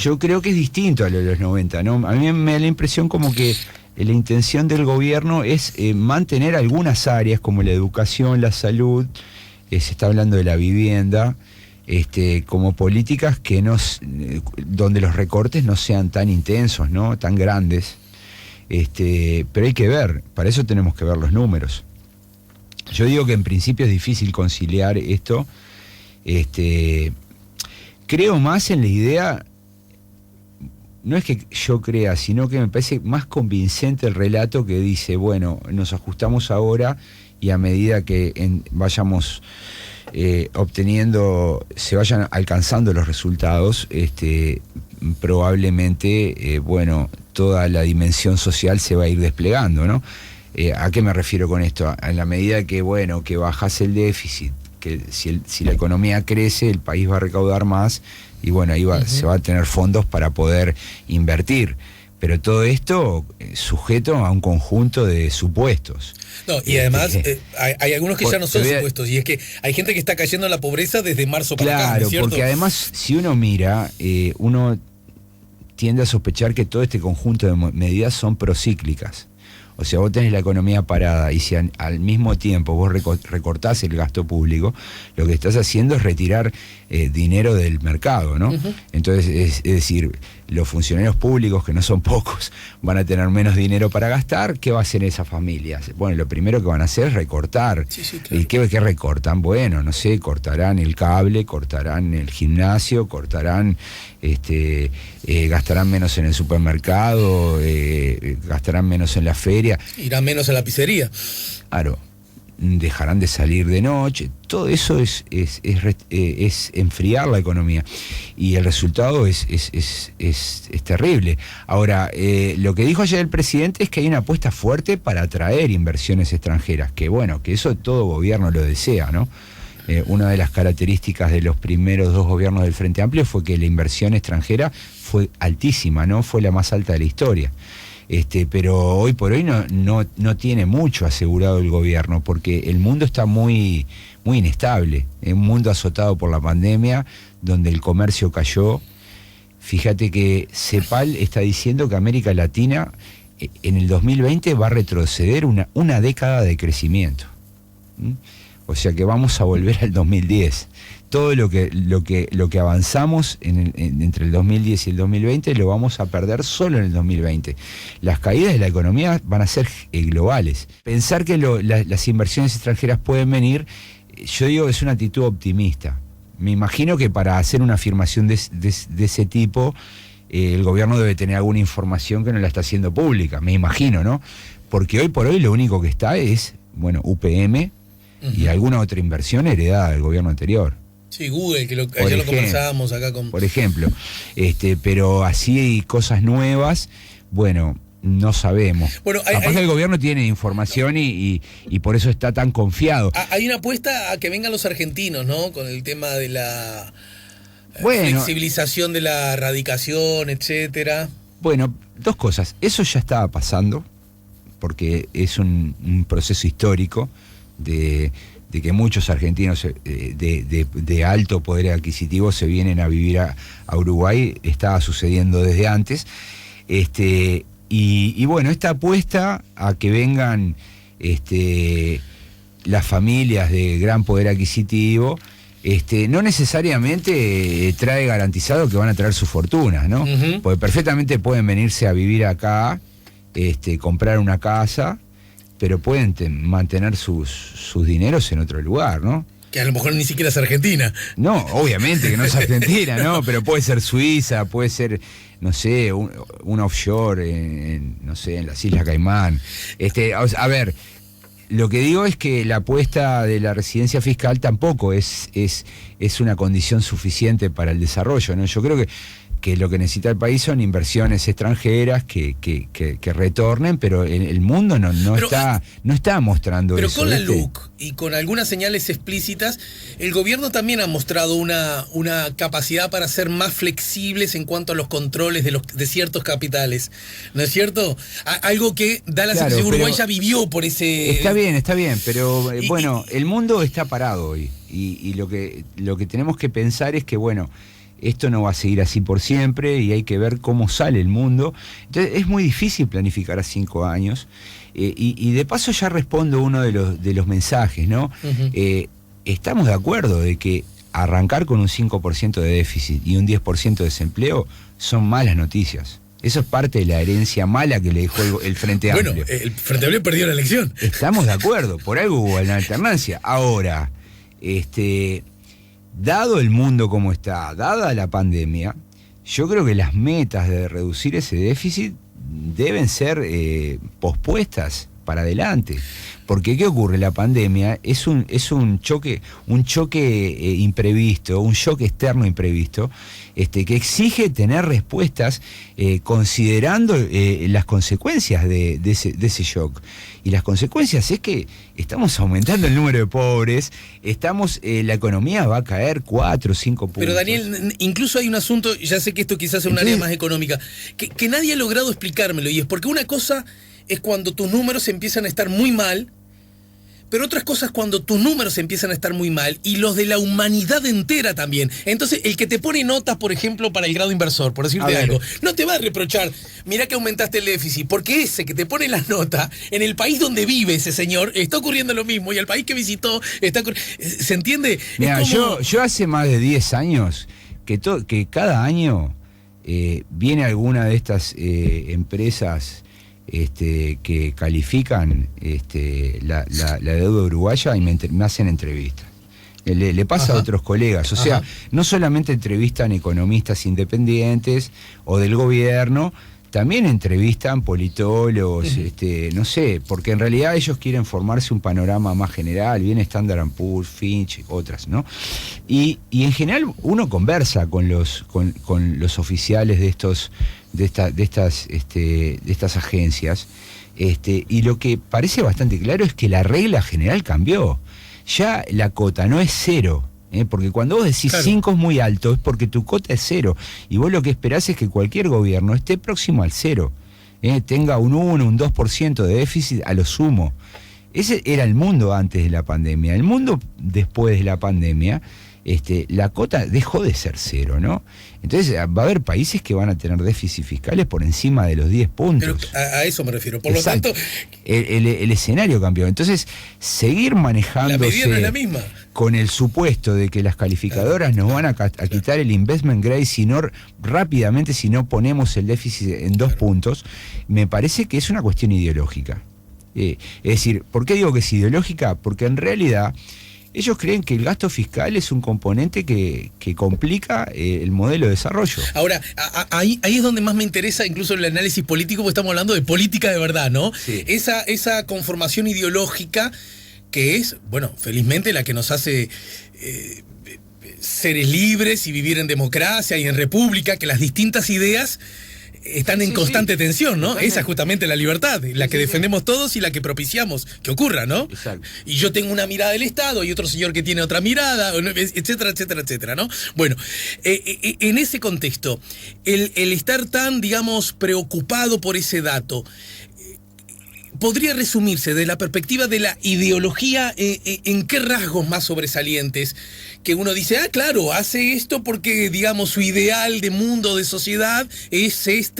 yo creo que es distinto a lo de los 90, ¿no? A mí me da la impresión como que la intención del gobierno es mantener algunas áreas como la educación, la salud, se está hablando de la vivienda, como políticas que donde los recortes no sean tan intensos, ¿no? Tan grandes. Pero hay que ver, para eso tenemos que ver los números. Yo digo que en principio es difícil conciliar esto. Creo más en la idea, no es que yo crea, sino que me parece más convincente el relato que dice, bueno, nos ajustamos ahora y a medida que vayamos se vayan alcanzando los resultados, probablemente, bueno, toda la dimensión social se va a ir desplegando, ¿no? ¿A qué me refiero con esto? En la medida que, bueno, que bajas el déficit, que si la economía crece, el país va a recaudar más y bueno, ahí se va a tener fondos para poder invertir. Pero todo esto sujeto a un conjunto de supuestos.
No, y además hay algunos que ya no son supuestos, y es que hay gente que está cayendo en la pobreza desde marzo para acá, ¿no es cierto?
Porque además, si uno mira, uno tiende a sospechar que todo este conjunto de medidas son procíclicas. O sea, vos tenés la economía parada y si al mismo tiempo vos recortás el gasto público, lo que estás haciendo es retirar dinero del mercado, ¿no? Uh-huh. Entonces, es decir, los funcionarios públicos, que no son pocos, van a tener menos dinero para gastar. ¿Qué va a hacer esas familias? Bueno, lo primero que van a hacer es recortar.
Sí, claro.
¿Y qué recortan? Bueno, no sé, cortarán el cable, cortarán el gimnasio, cortarán, gastarán menos en el supermercado, gastarán menos en la feria.
Irán menos a la pizzería.
Claro, dejarán de salir de noche. Todo eso es enfriar la economía. Y el resultado es terrible. Ahora, lo que dijo ayer el presidente es que hay una apuesta fuerte para atraer inversiones extranjeras. Que bueno, que eso todo gobierno lo desea, ¿no? Una de las características de los primeros 2 gobiernos del Frente Amplio fue que la inversión extranjera fue altísima, ¿no? Fue la más alta de la historia. Pero hoy por hoy no tiene mucho asegurado el gobierno, porque el mundo está muy, muy inestable. Es un mundo azotado por la pandemia, donde el comercio cayó. Fíjate que CEPAL está diciendo que América Latina en el 2020 va a retroceder una década de crecimiento. O sea que vamos a volver al 2010. Todo lo que avanzamos entre el 2010 y el 2020 lo vamos a perder solo en el 2020. Las caídas de la economía van a ser globales. Pensar que las inversiones extranjeras pueden venir, yo digo, es una actitud optimista. Me imagino que para hacer una afirmación de ese tipo, el gobierno debe tener alguna información que no la está haciendo pública, me imagino, ¿no? Porque hoy por hoy lo único que está es, bueno, UPM y alguna otra inversión heredada del gobierno anterior.
Sí, Google, que ayer lo conversábamos acá con...
Por ejemplo, pero así hay cosas nuevas, bueno, no sabemos. Bueno, capaz que el gobierno tiene información y por eso está tan confiado.
Hay una apuesta a que vengan los argentinos, ¿no? Con el tema de la flexibilización de la radicación, etcétera.
Bueno, 2 cosas. Eso ya estaba pasando, porque es un proceso histórico de que muchos argentinos de alto poder adquisitivo se vienen a vivir a Uruguay. Estaba sucediendo desde antes. Y bueno, esta apuesta a que vengan las familias de gran poder adquisitivo, no necesariamente trae garantizado que van a traer sus fortunas, ¿no? Uh-huh. Porque perfectamente pueden venirse a vivir acá, comprar una casa, pero pueden mantener sus dineros en otro lugar, ¿no?
Que a lo mejor ni siquiera es Argentina.
No, obviamente que no es Argentina, ¿no? Pero puede ser Suiza, puede ser, no sé, un offshore, no sé, en las Islas Caimán. A ver, lo que digo es que la apuesta de la residencia fiscal tampoco es una condición suficiente para el desarrollo, ¿no? Yo creo que lo que necesita el país son inversiones extranjeras que retornen, pero el mundo no está mostrando
pero
eso.
Pero con la LUC y con algunas señales explícitas, el gobierno también ha mostrado una capacidad para ser más flexibles en cuanto a los controles de ciertos capitales, ¿no es cierto? Algo que da la sensación que Uruguay ya vivió por ese...
Está bien, pero bueno, el mundo está parado hoy y lo que tenemos que pensar es que, bueno, esto no va a seguir así por siempre y hay que ver cómo sale el mundo. Entonces es muy difícil planificar a 5 años. Y de paso ya respondo uno de los mensajes, ¿no? Uh-huh. Estamos de acuerdo de que arrancar con un 5% de déficit y un 10% de desempleo son malas noticias. Eso es parte de la herencia mala que le dejó el Frente Amplio.
Bueno, el Frente Amplio perdió la elección.
Estamos de acuerdo, por algo hubo una alternancia. Ahora, dado el mundo como está, dada la pandemia, yo creo que las metas de reducir ese déficit deben ser pospuestas para adelante. Porque ¿qué ocurre? La pandemia es un choque imprevisto, un shock externo imprevisto, que exige tener respuestas considerando las consecuencias de ese shock. Y las consecuencias es que estamos aumentando el número de pobres, la economía va a caer 4 o 5 puntos.
Pero Daniel, incluso hay un asunto, ya sé que esto quizás es un área más económica, que nadie ha logrado explicármelo, y es porque una cosa es cuando tus números empiezan a estar muy mal, pero otras cosas cuando tus números empiezan a estar muy mal y los de la humanidad entera también. Entonces, el que te pone notas, por ejemplo, para el grado inversor, por decirte algo, no te va a reprochar, mirá que aumentaste el déficit, porque ese que te pone las notas, en el país donde vive ese señor, está ocurriendo lo mismo, y el país que visitó, ¿se entiende?
Mira, como... yo hace más de 10 años que cada año viene alguna de estas empresas que califican la deuda uruguaya y me hacen entrevistas. Le pasa a otros colegas, o sea, no solamente entrevistan economistas independientes o del gobierno, también entrevistan politólogos, no sé, porque en realidad ellos quieren formarse un panorama más general, viene Standard & Poor's, Fitch, otras, ¿no? Y en general uno conversa con los oficiales de estas agencias, y lo que parece bastante claro es que la regla general cambió. Ya la cota no es 0. Porque cuando vos decís 5 es muy alto, es porque tu cota es 0. Y vos lo que esperás es que cualquier gobierno esté próximo al 0. Tenga un 1, un 2% de déficit a lo sumo. Ese era el mundo antes de la pandemia. El mundo después de la pandemia, la cota dejó de ser 0, ¿no? Entonces va a haber países que van a tener déficits fiscales por encima de los 10 puntos.
Pero a eso me refiero. Por lo tanto,
el escenario cambió. Entonces, seguir manejándose
la medida no es la misma,
con el supuesto de que las calificadoras nos van a quitar el investment grade rápidamente si no ponemos el déficit en 2 puntos, me parece que es una cuestión ideológica. Es decir, ¿por qué digo que es ideológica? Porque en realidad ellos creen que el gasto fiscal es un componente que complica el modelo de desarrollo.
Ahora, ahí es donde más me interesa incluso el análisis político, porque estamos hablando de política de verdad, ¿no?
Sí.
Esa conformación ideológica que es, bueno, felizmente la que nos hace seres libres y vivir en democracia y en república, que las distintas ideas están en constante tensión, ¿no? Totalmente. Esa es justamente la libertad, la que defendemos todos y la que propiciamos que ocurra, ¿no?
Exacto.
Y yo tengo una mirada del Estado y otro señor que tiene otra mirada, etcétera, etcétera, etcétera, ¿no? Bueno, en ese contexto, el estar tan, digamos, preocupado por ese dato, podría resumirse desde la perspectiva de la ideología en qué rasgos más sobresalientes que uno dice, claro, hace esto porque, digamos, su ideal de mundo, de sociedad es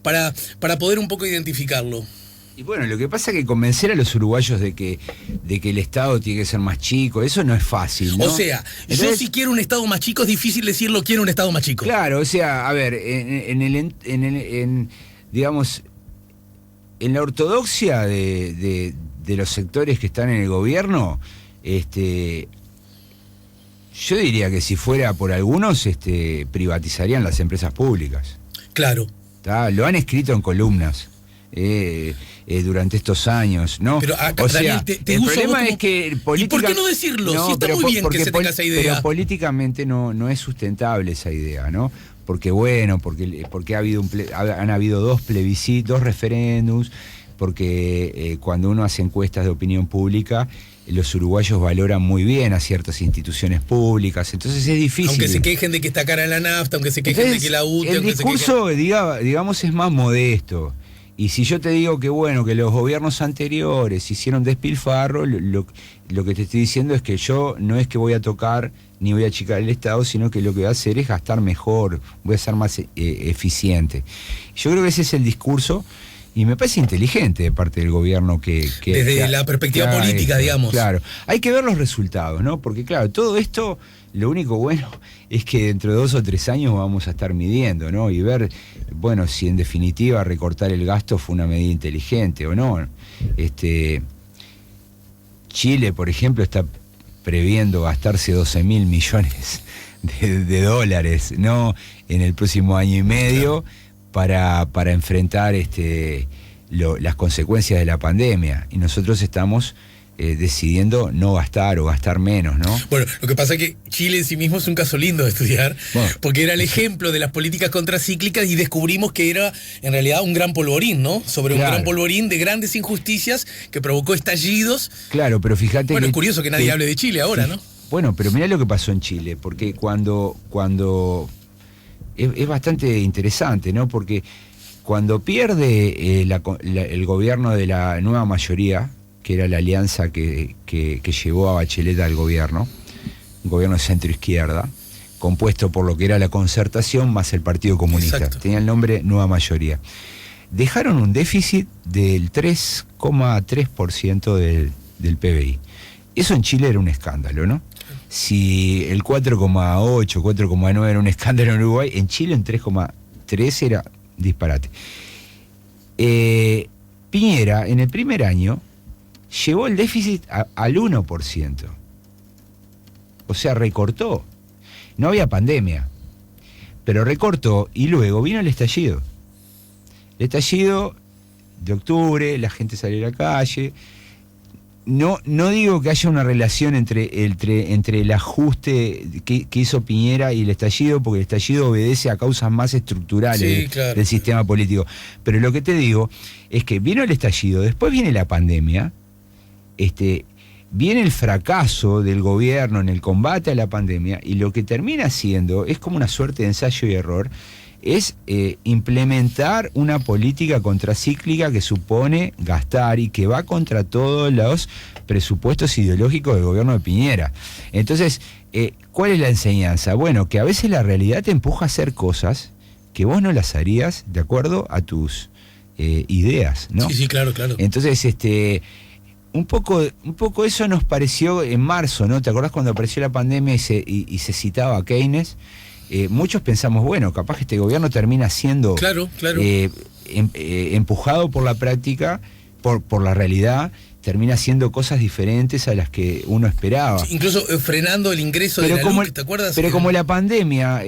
para poder un poco identificarlo.
Y bueno, lo que pasa es que convencer a los uruguayos de que el Estado tiene que ser más chico, eso no es fácil, ¿no?
O sea, yo si quiero un Estado más chico es difícil decirlo, quiero un Estado más chico.
Claro, o sea, a ver, digamos, en la ortodoxia de los sectores que están en el gobierno, yo diría que si fuera por algunos, privatizarían las empresas públicas.
Claro.
Lo han escrito en columnas durante estos años, ¿no?
Pero acá, Daniel,
el problema es que
¿y por qué no decirlo? Si está muy bien que se tenga esa idea.
Pero políticamente no es sustentable esa idea, ¿no? Porque han habido 2 plebiscitos, 2 referéndums, porque cuando uno hace encuestas de opinión pública, los uruguayos valoran muy bien a ciertas instituciones públicas, entonces es difícil.
Aunque se quejen de que está cara la nafta, aunque se quejen de que la UTE...
El discurso, digamos, es más modesto. Y si yo te digo que bueno, que los gobiernos anteriores hicieron despilfarro, lo que te estoy diciendo es que yo no es que voy a tocar ni voy a achicar el Estado, sino que lo que voy a hacer es gastar mejor, voy a ser más eficiente. Yo creo que ese es el discurso, y me parece inteligente de parte del gobierno
desde la perspectiva política, digamos.
Claro, hay que ver los resultados, ¿no? Porque claro, todo esto, lo único bueno es que dentro de 2 o 3 años vamos a estar midiendo, ¿no? Y ver, bueno, si en definitiva recortar el gasto fue una medida inteligente o no. Chile, por ejemplo, está previendo gastarse 12.000 millones de dólares, ¿no? En el próximo año y medio, para enfrentar las consecuencias de la pandemia, y nosotros estamos decidiendo no gastar o gastar menos, ¿no?
Bueno, lo que pasa es que Chile en sí mismo es un caso lindo de estudiar, bueno, porque era el ejemplo de las políticas contracíclicas y descubrimos que era en realidad un gran polvorín, ¿no? Sobre un gran polvorín de grandes injusticias que provocó estallidos.
Claro, pero fíjate.
Bueno, es curioso que nadie hable de Chile ahora, ¿no?
Bueno, pero mirá lo que pasó en Chile, porque cuando es bastante interesante, ¿no? Porque cuando pierde el gobierno de la nueva mayoría, que era la alianza que llevó a Bachelet al gobierno, un gobierno de centro-izquierda, compuesto por lo que era la Concertación más el Partido Comunista. Exacto. Tenía el nombre Nueva Mayoría. Dejaron un déficit del 3,3% del PBI. Eso en Chile era un escándalo, ¿no? Si el 4,8, 4,9 era un escándalo en Uruguay, en Chile en 3,3 era disparate. Piñera, en el primer año, llevó el déficit al 1%. O sea, recortó. No había pandemia, pero recortó y luego vino el estallido. El estallido de octubre, la gente salió a la calle. No digo que haya una relación entre el ajuste que hizo Piñera y el estallido, porque el estallido obedece a causas más estructurales del sistema político. Pero lo que te digo es que vino el estallido, después viene la pandemia, viene el fracaso del gobierno en el combate a la pandemia, y lo que termina siendo es como una suerte de ensayo y error, es implementar una política contracíclica que supone gastar y que va contra todos los presupuestos ideológicos del gobierno de Piñera. Entonces, ¿cuál es la enseñanza? Bueno, que a veces la realidad te empuja a hacer cosas que vos no las harías de acuerdo a tus ideas, ¿no?
Sí, claro.
Entonces, un poco eso nos pareció en marzo, ¿no? ¿Te acordás cuando apareció la pandemia y se citaba a Keynes? Muchos pensamos, bueno, capaz que este gobierno termina siendo empujado por la práctica, por la realidad, termina haciendo cosas diferentes a las que uno esperaba.
Sí, incluso frenando el ingreso de la luz, ¿te acuerdas?
Pero como la pandemia,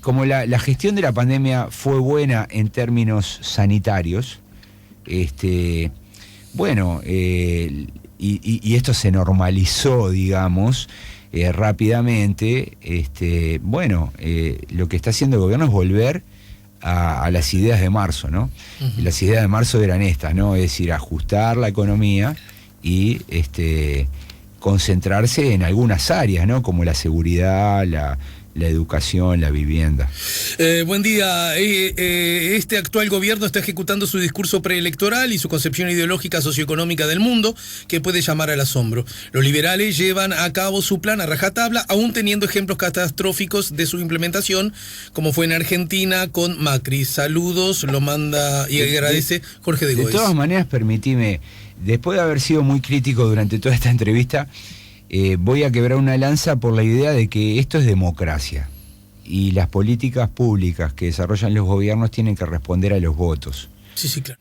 como la gestión de la pandemia fue buena en términos sanitarios, bueno, y esto se normalizó, digamos, rápidamente, bueno, lo que está haciendo el gobierno es volver a las ideas de marzo, ¿no? Uh-huh. Las ideas de marzo eran estas, ¿no? Es decir, ajustar la economía y concentrarse en algunas áreas, ¿no? Como la seguridad, la educación, la vivienda.
Buen día. Este actual gobierno está ejecutando su discurso preelectoral y su concepción ideológica socioeconómica del mundo, que puede llamar al asombro. Los liberales llevan a cabo su plan a rajatabla, aún teniendo ejemplos catastróficos de su implementación, como fue en Argentina con Macri. Saludos, lo manda y agradece Jorge de Goes.
De todas maneras, permitime, después de haber sido muy crítico durante toda esta entrevista, voy a quebrar una lanza por la idea de que esto es democracia y las políticas públicas que desarrollan los gobiernos tienen que responder a los votos.
Sí, claro.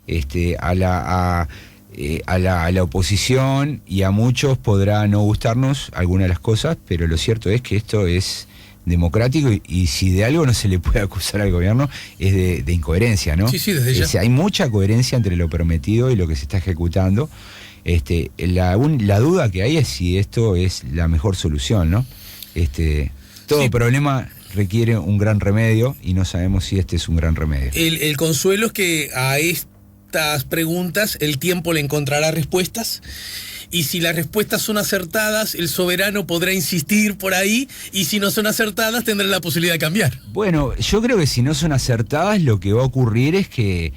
A la oposición y a muchos podrá no gustarnos algunas de las cosas, pero lo cierto es que esto es democrático y si de algo no se le puede acusar al gobierno es de incoherencia, ¿no?
Sí, desde ya.
Hay mucha coherencia entre lo prometido y lo que se está ejecutando. La duda que hay es si esto es la mejor solución, ¿no? Todo problema requiere un gran remedio y no sabemos si este es un gran remedio.
El consuelo es que a estas preguntas el tiempo le encontrará respuestas, y si las respuestas son acertadas, el soberano podrá insistir por ahí, y si no son acertadas tendrá la posibilidad de cambiar.
Bueno, yo creo que si no son acertadas, lo que va a ocurrir es que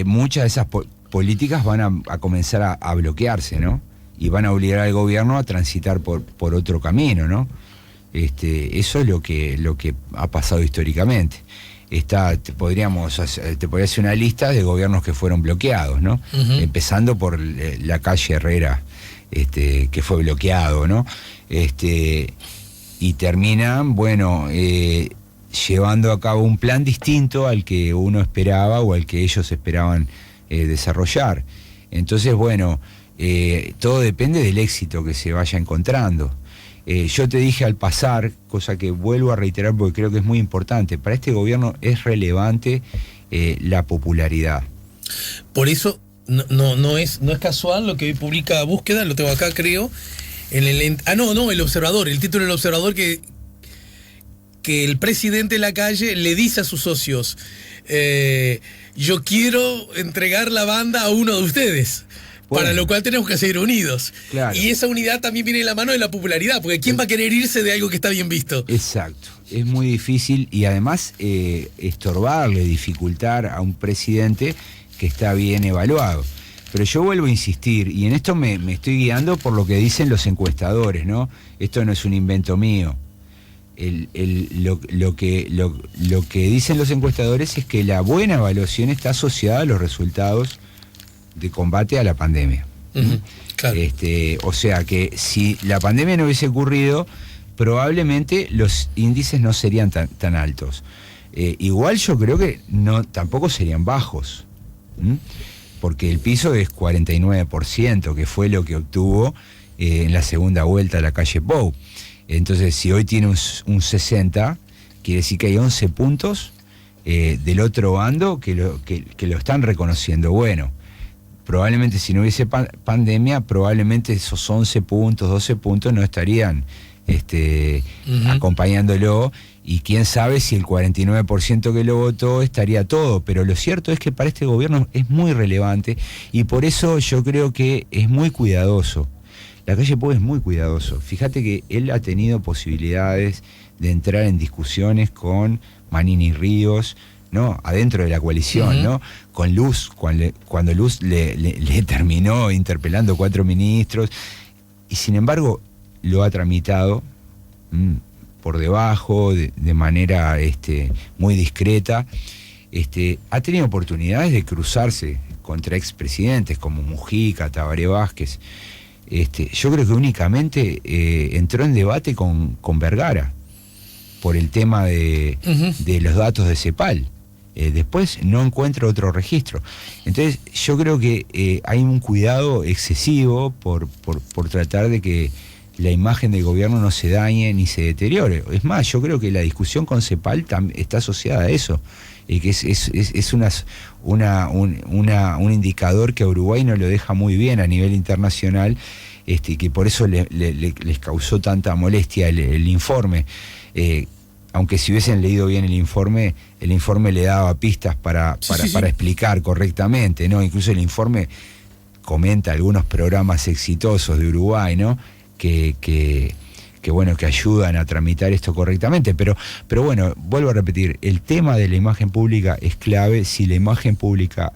muchas de esas políticas van a comenzar a bloquearse, ¿no? Y van a obligar al gobierno a transitar por otro camino, ¿no? Eso es lo que ha pasado históricamente. Te podría hacer una lista de gobiernos que fueron bloqueados, ¿no? Uh-huh. Empezando por la calle Herrera, que fue bloqueado, ¿no? Y terminan, bueno, llevando a cabo un plan distinto al que uno esperaba o al que ellos esperaban desarrollar. Entonces, bueno, todo depende del éxito que se vaya encontrando. Yo te dije al pasar, cosa que vuelvo a reiterar porque creo que es muy importante, para este gobierno es relevante la popularidad.
Por eso no es casual lo que hoy publica Búsqueda, lo tengo acá creo, el Observador, el título del Observador que el presidente Lacalle le dice a sus socios, yo quiero entregar la banda a uno de ustedes. Bueno, para lo cual tenemos que seguir unidos. Claro. Y esa unidad también viene de la mano de la popularidad, porque ¿quién va a querer irse de algo que está bien visto?
Exacto. Es muy difícil y además estorbarle, dificultar a un presidente que está bien evaluado. Pero yo vuelvo a insistir, y en esto me estoy guiando por lo que dicen los encuestadores, ¿no? Esto no es un invento mío. Lo que dicen los encuestadores es que la buena evaluación está asociada a los resultados de combate a la pandemia.
Claro.
O sea que si la pandemia no hubiese ocurrido, probablemente los índices no serían tan altos. Igual yo creo que tampoco serían bajos, porque el piso es 49%, que fue lo que obtuvo en la segunda vuelta a la calle Pou. Entonces, si hoy tiene un 60%, quiere decir que hay 11 puntos del otro bando que lo están reconociendo. Bueno, probablemente si no hubiese pandemia, probablemente esos 11 puntos, 12 puntos no estarían acompañándolo, y quién sabe si el 49% que lo votó estaría todo, pero lo cierto es que para este gobierno es muy relevante y por eso yo creo que es muy cuidadoso. La calle Pou es muy cuidadoso. Fíjate que él ha tenido posibilidades de entrar en discusiones con Manini Ríos, ¿no? Adentro de la coalición, ¿no? Con Luz, cuando Luz le terminó interpelando 4 ministros, y sin embargo lo ha tramitado por debajo, de manera muy discreta. Ha tenido oportunidades de cruzarse contra expresidentes como Mujica, Tabaré Vázquez. Yo creo que únicamente entró en debate con Vergara por el tema de los datos de CEPAL. Después no encuentro otro registro. Entonces yo creo que hay un cuidado excesivo por tratar de que la imagen del gobierno no se dañe ni se deteriore. Es más, yo creo que la discusión con CEPAL está asociada a eso, que es un indicador que a Uruguay no lo deja muy bien a nivel internacional, que por eso les causó tanta molestia el informe. Aunque si hubiesen leído bien el informe le daba pistas para explicar correctamente, ¿no? Incluso el informe comenta algunos programas exitosos de Uruguay, ¿no? Que ayudan a tramitar esto correctamente, pero bueno, vuelvo a repetir, el tema de la imagen pública es clave. Si la imagen pública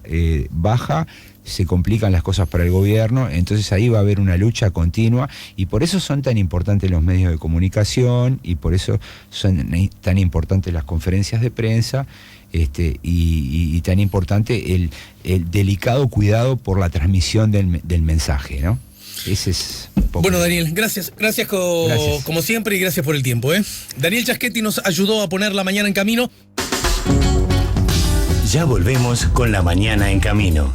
baja, se complican las cosas para el gobierno, entonces ahí va a haber una lucha continua, y por eso son tan importantes los medios de comunicación, y por eso son tan importantes las conferencias de prensa, y tan importante el delicado cuidado por la transmisión del mensaje, ¿no? Ese es
bueno, Daniel, gracias como siempre, y gracias por el tiempo. Daniel Chaschetti nos ayudó a poner la mañana en camino.
Ya volvemos con La Mañana en Camino.